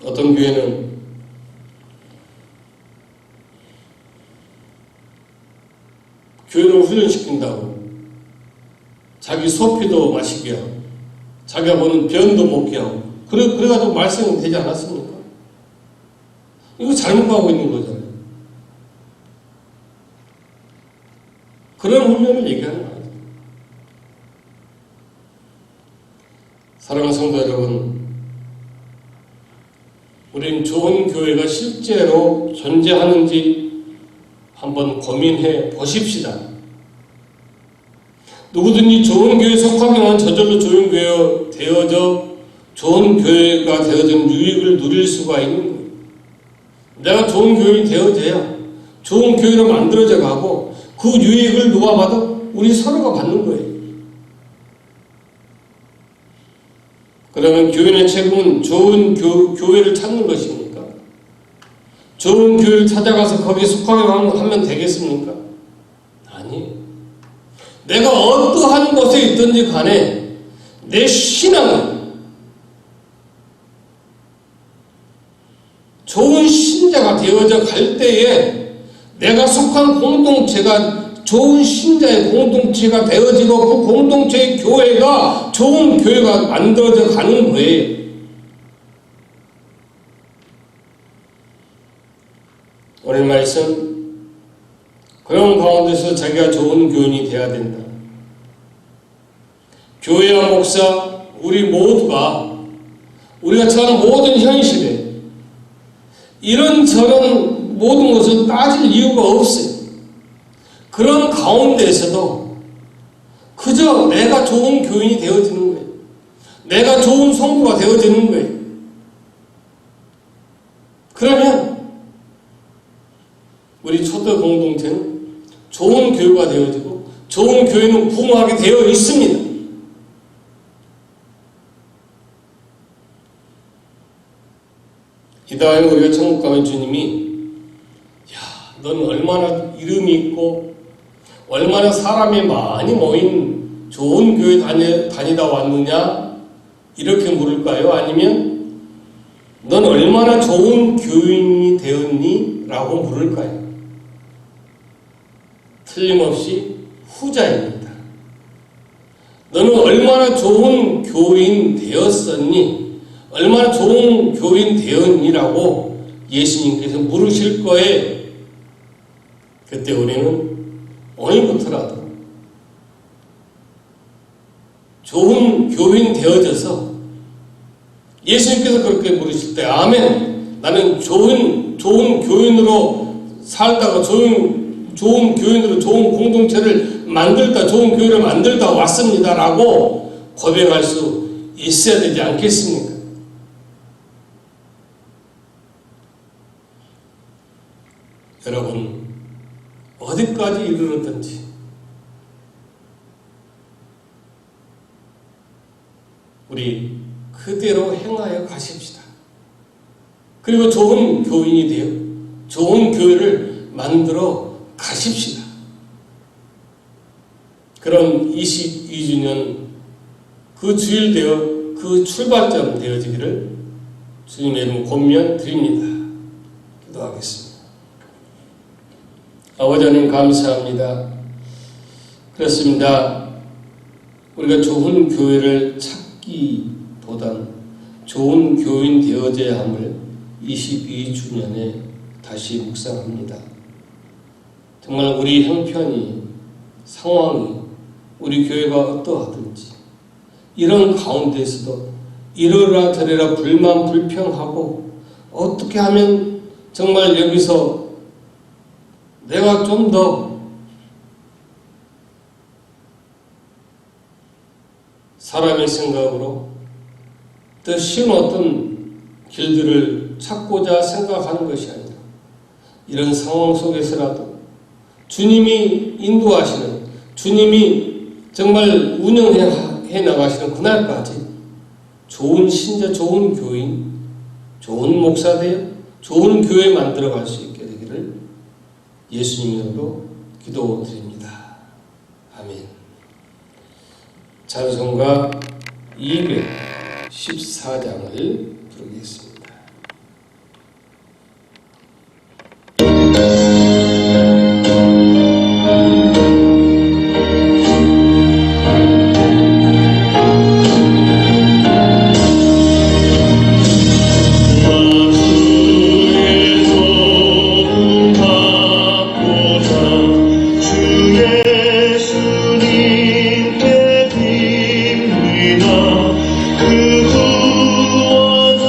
어떤 교회는 교회를 훈련시킨다고 자기 소피도 마시게 하고 자기가 보는 변도 먹게 하고 그래가지고 말씀이 되지 않았습니까? 이거 잘못 가고 있는 거잖아요. 그런 훈련을 얘기하는 거예요. 사랑하는 성도 여러분, 우린 좋은 교회가 실제로 존재하는지 한번 고민해 보십시다. 누구든지 좋은 교회에 속하면 저절로 좋은 교회가 되어져 좋은 교회가 되어진 유익을 누릴 수가 있는 거예요. 내가 좋은 교인이 되어져야 좋은 교회로 만들어져 가고 그 유익을 누가 받아? 우리 서로가 받는 거예요. 그러면 교인의 책임은 좋은 교회를 찾는 것입니까? 좋은 교회를 찾아가서 거기에 속하게 하면 되겠습니까? 아니에요. 내가 어떠한 곳에 있든지 간에 내 신앙은 좋은 신자가 되어져 갈 때에 내가 속한 공동체가 좋은 신자의 공동체가 되어지고 그 공동체의 교회가 좋은 교회가 만들어져 가는 거예요. 오늘 말씀 그런 가운데서 자기가 좋은 교인이 되어야 된다. 교회와 목사 우리 모두가 우리가 처한 모든 현실에 이런저런 모든 것을 따질 이유가 없어요. 그런 가운데에서도 그저 내가 좋은 교인이 되어지는 거예요. 내가 좋은 성도가 되어지는 거예요. 그러면 우리 초대 공동체는 좋은 교회가 되어지고 좋은 교회는 부흥하게 되어 있습니다. 이 다음에 우리가 천국 가면 주님이 넌 얼마나 이름이 있고 얼마나 사람이 많이 모인 좋은 교회 다니다 왔느냐 이렇게 물을까요? 아니면 넌 얼마나 좋은 교인이 되었니? 라고 물을까요? 틀림없이 후자입니다. 너는 얼마나 좋은 교인 되었었니? 얼마나 좋은 교인 되었니라고 예수님께서 물으실 거예요. 그때 우리는 오늘부터라도 좋은 교인 되어져서 예수님께서 그렇게 물으실 때 아멘, 나는 좋은 교인으로 살다가 좋은 교인으로 좋은 공동체를 만들다, 좋은 교회를 만들다 왔습니다라고 고백할 수 있어야 되지 않겠습니까? 여러분 어디까지 이르렀든지 우리 그대로 행하여 가십시다. 그리고 좋은 교인이 되어 좋은 교회를 만들어 가십시다. 그런 22주년 그 주일 되어 그 출발점 되어지기를 주님의 이름 권면 드립니다. 기도하겠습니다. 아버지 하나님 감사합니다. 그렇습니다. 우리가 좋은 교회를 찾기보단 좋은 교인 되어져야 함을 22주년에 다시 묵상합니다. 정말 우리 형편이 상황이 우리 교회가 어떠하든지 이런 가운데서도 이러라 저러라 불만 불평하고 어떻게 하면 정말 여기서 내가 좀 더 사람의 생각으로 더 쉬운 어떤 길들을 찾고자 생각하는 것이 아니라 이런 상황 속에서라도 주님이 인도하시는 주님이 정말 운영해 나가시는 그날까지 좋은 신자, 좋은 교인, 좋은 목사 되어 좋은 교회 만들어갈 수 있게 되기를 예수님 이름으로 기도드립니다. 아멘. 찬송가 214장을 부르겠습니다. 그 구원하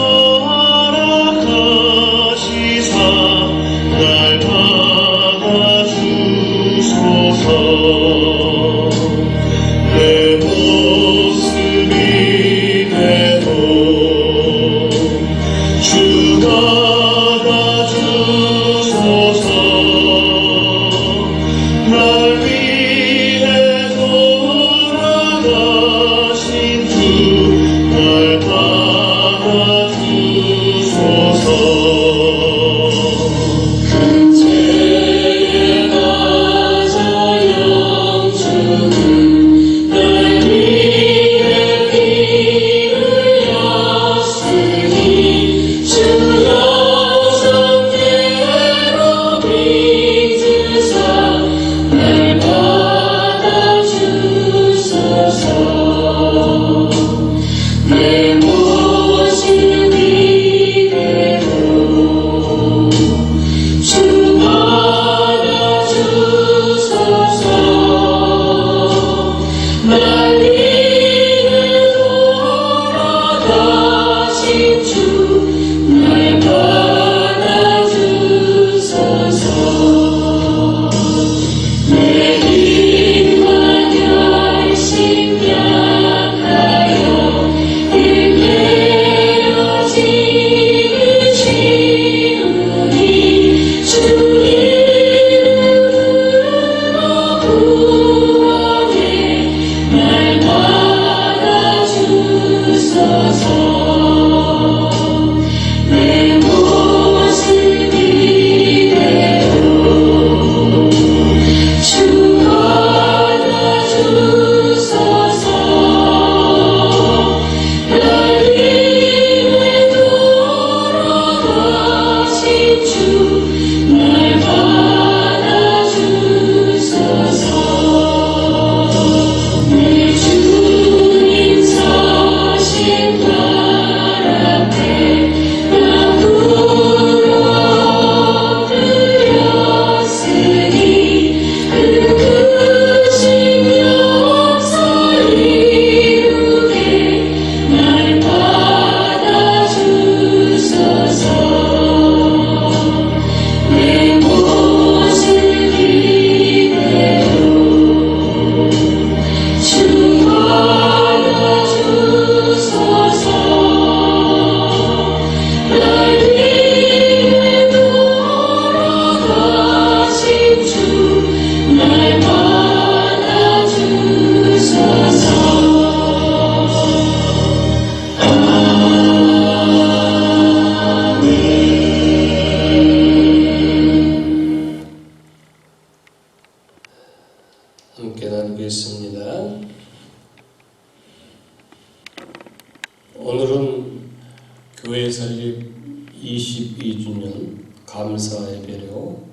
교회 설립 22주년 감사 예배로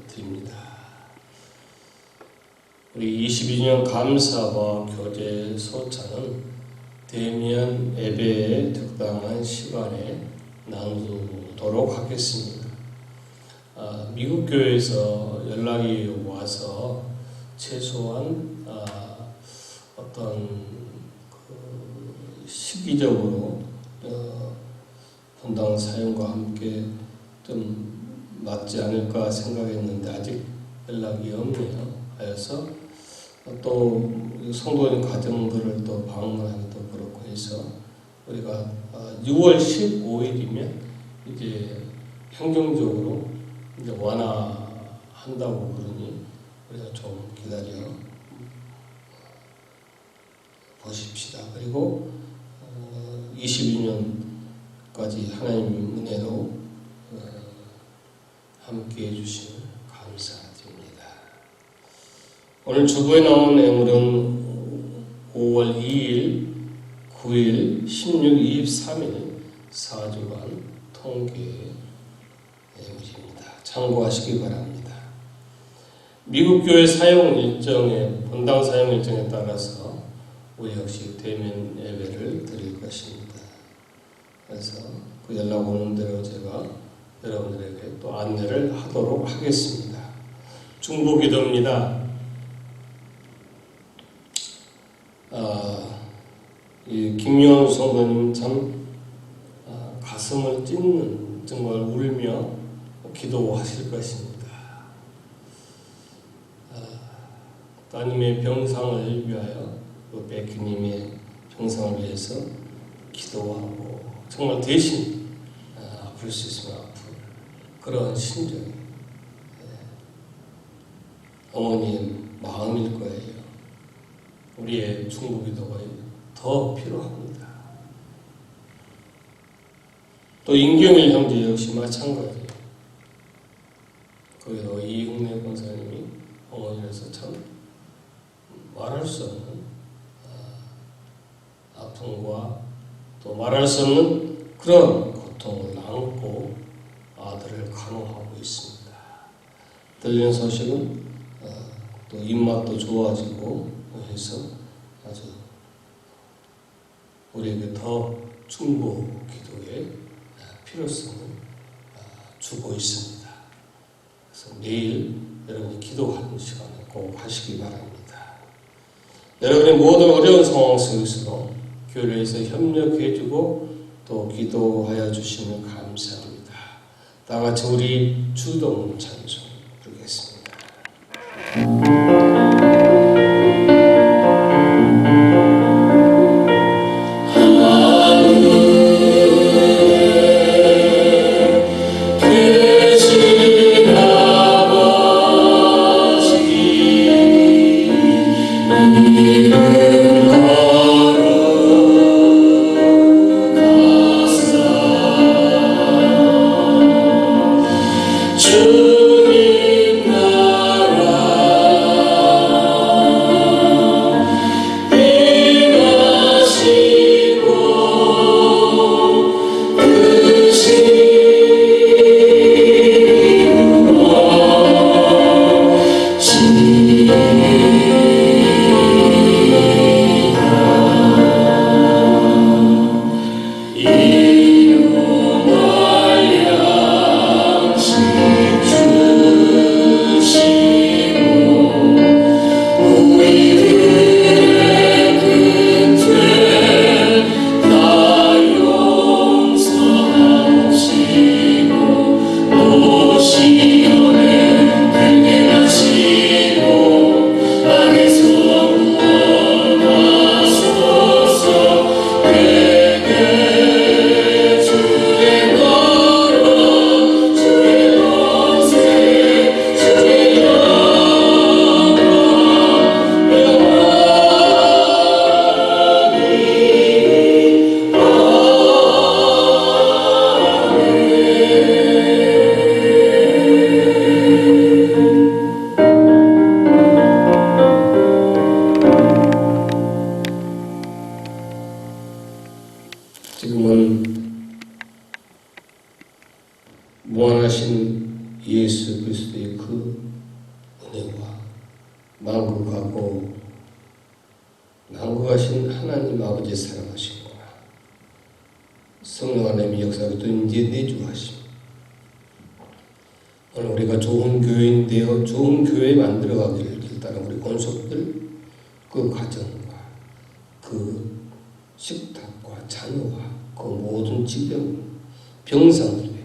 드립니다. 우리 22주년 감사와 교제 소차는 대면 예배의 적당한 시간에 나누도록 하겠습니다. 미국 교회에서 연락이 와서 최소한 어떤 시기적으로 본당 사용과 함께 좀 맞지 않을까 생각했는데 아직 연락이 없네요. 하여서 또 성도님 가정들을 또 방문하기도 그렇고 해서 우리가 6월 15일이면 이제 행정적으로 이제 완화한다고 그러니 우리가 좀 기다려 보십시다. 그리고 22년까지 하나님의 은혜로 함께 해주시면 감사드립니다. 오늘 주보에 나온 예물은 5월 2일, 9일, 16, 23일 4주간 통계 예물입니다. 참고하시기 바랍니다. 미국 교회 사용 일정에 본당 사용 일정에 따라서 우리 역시 대면 예배를 드릴 것입니다. 그래서 그 연락 오는 대로 제가 여러분들에게 또 안내를 하도록 하겠습니다. 중보기도입니다. 이 김영훈 성도님 참 가슴을 찢는 정말 울며 기도하실 것입니다. 따님의 병상을 위하여 또 백희님의 병상을 위해서 기도하고 정말 대신 아플 수 있으면 아픈 그런 심정 어머니의 마음일 거예요. 우리의 중보기도가 더 필요합니다. 또 임경일 형제 역시 마찬가지예요. 거기서 이흥래 권사님이 어머니라서 참 말할 수 없는 아픔과 또 말할 수 없는 그런 고통을 안고 아들을 간호하고 있습니다. 들리는 소식은 또 입맛도 좋아지고 해서 아주 우리에게 더 중보 기도의 필요성을 주고 있습니다. 그래서 매일 여러분이 기도하는 시간을 꼭 하시기 바랍니다. 여러분의 모든 어려운 상황 속에서도 교회에서 협력해주고 또 기도하여 주시면 감사합니다. 다 같이 우리 주동 찬송 부르겠습니다. 주님 나라 무한하신 예수 그리스도의 그 은혜와 만국하고 만국하신 하나님 아버지 사랑하신 거나 성령 하나님의 역사가 또 이제 내주하심. 오늘 우리가 좋은 교회인데요, 좋은 교회 만들어가기를 일단은 우리 권속들 그 가정과 그 식탁과 자녀와 그 모든 질병, 병상들에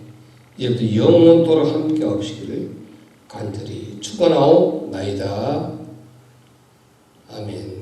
이제부터 영원토록 함께 하시기를 간절히 축원하옵나이다. 아멘.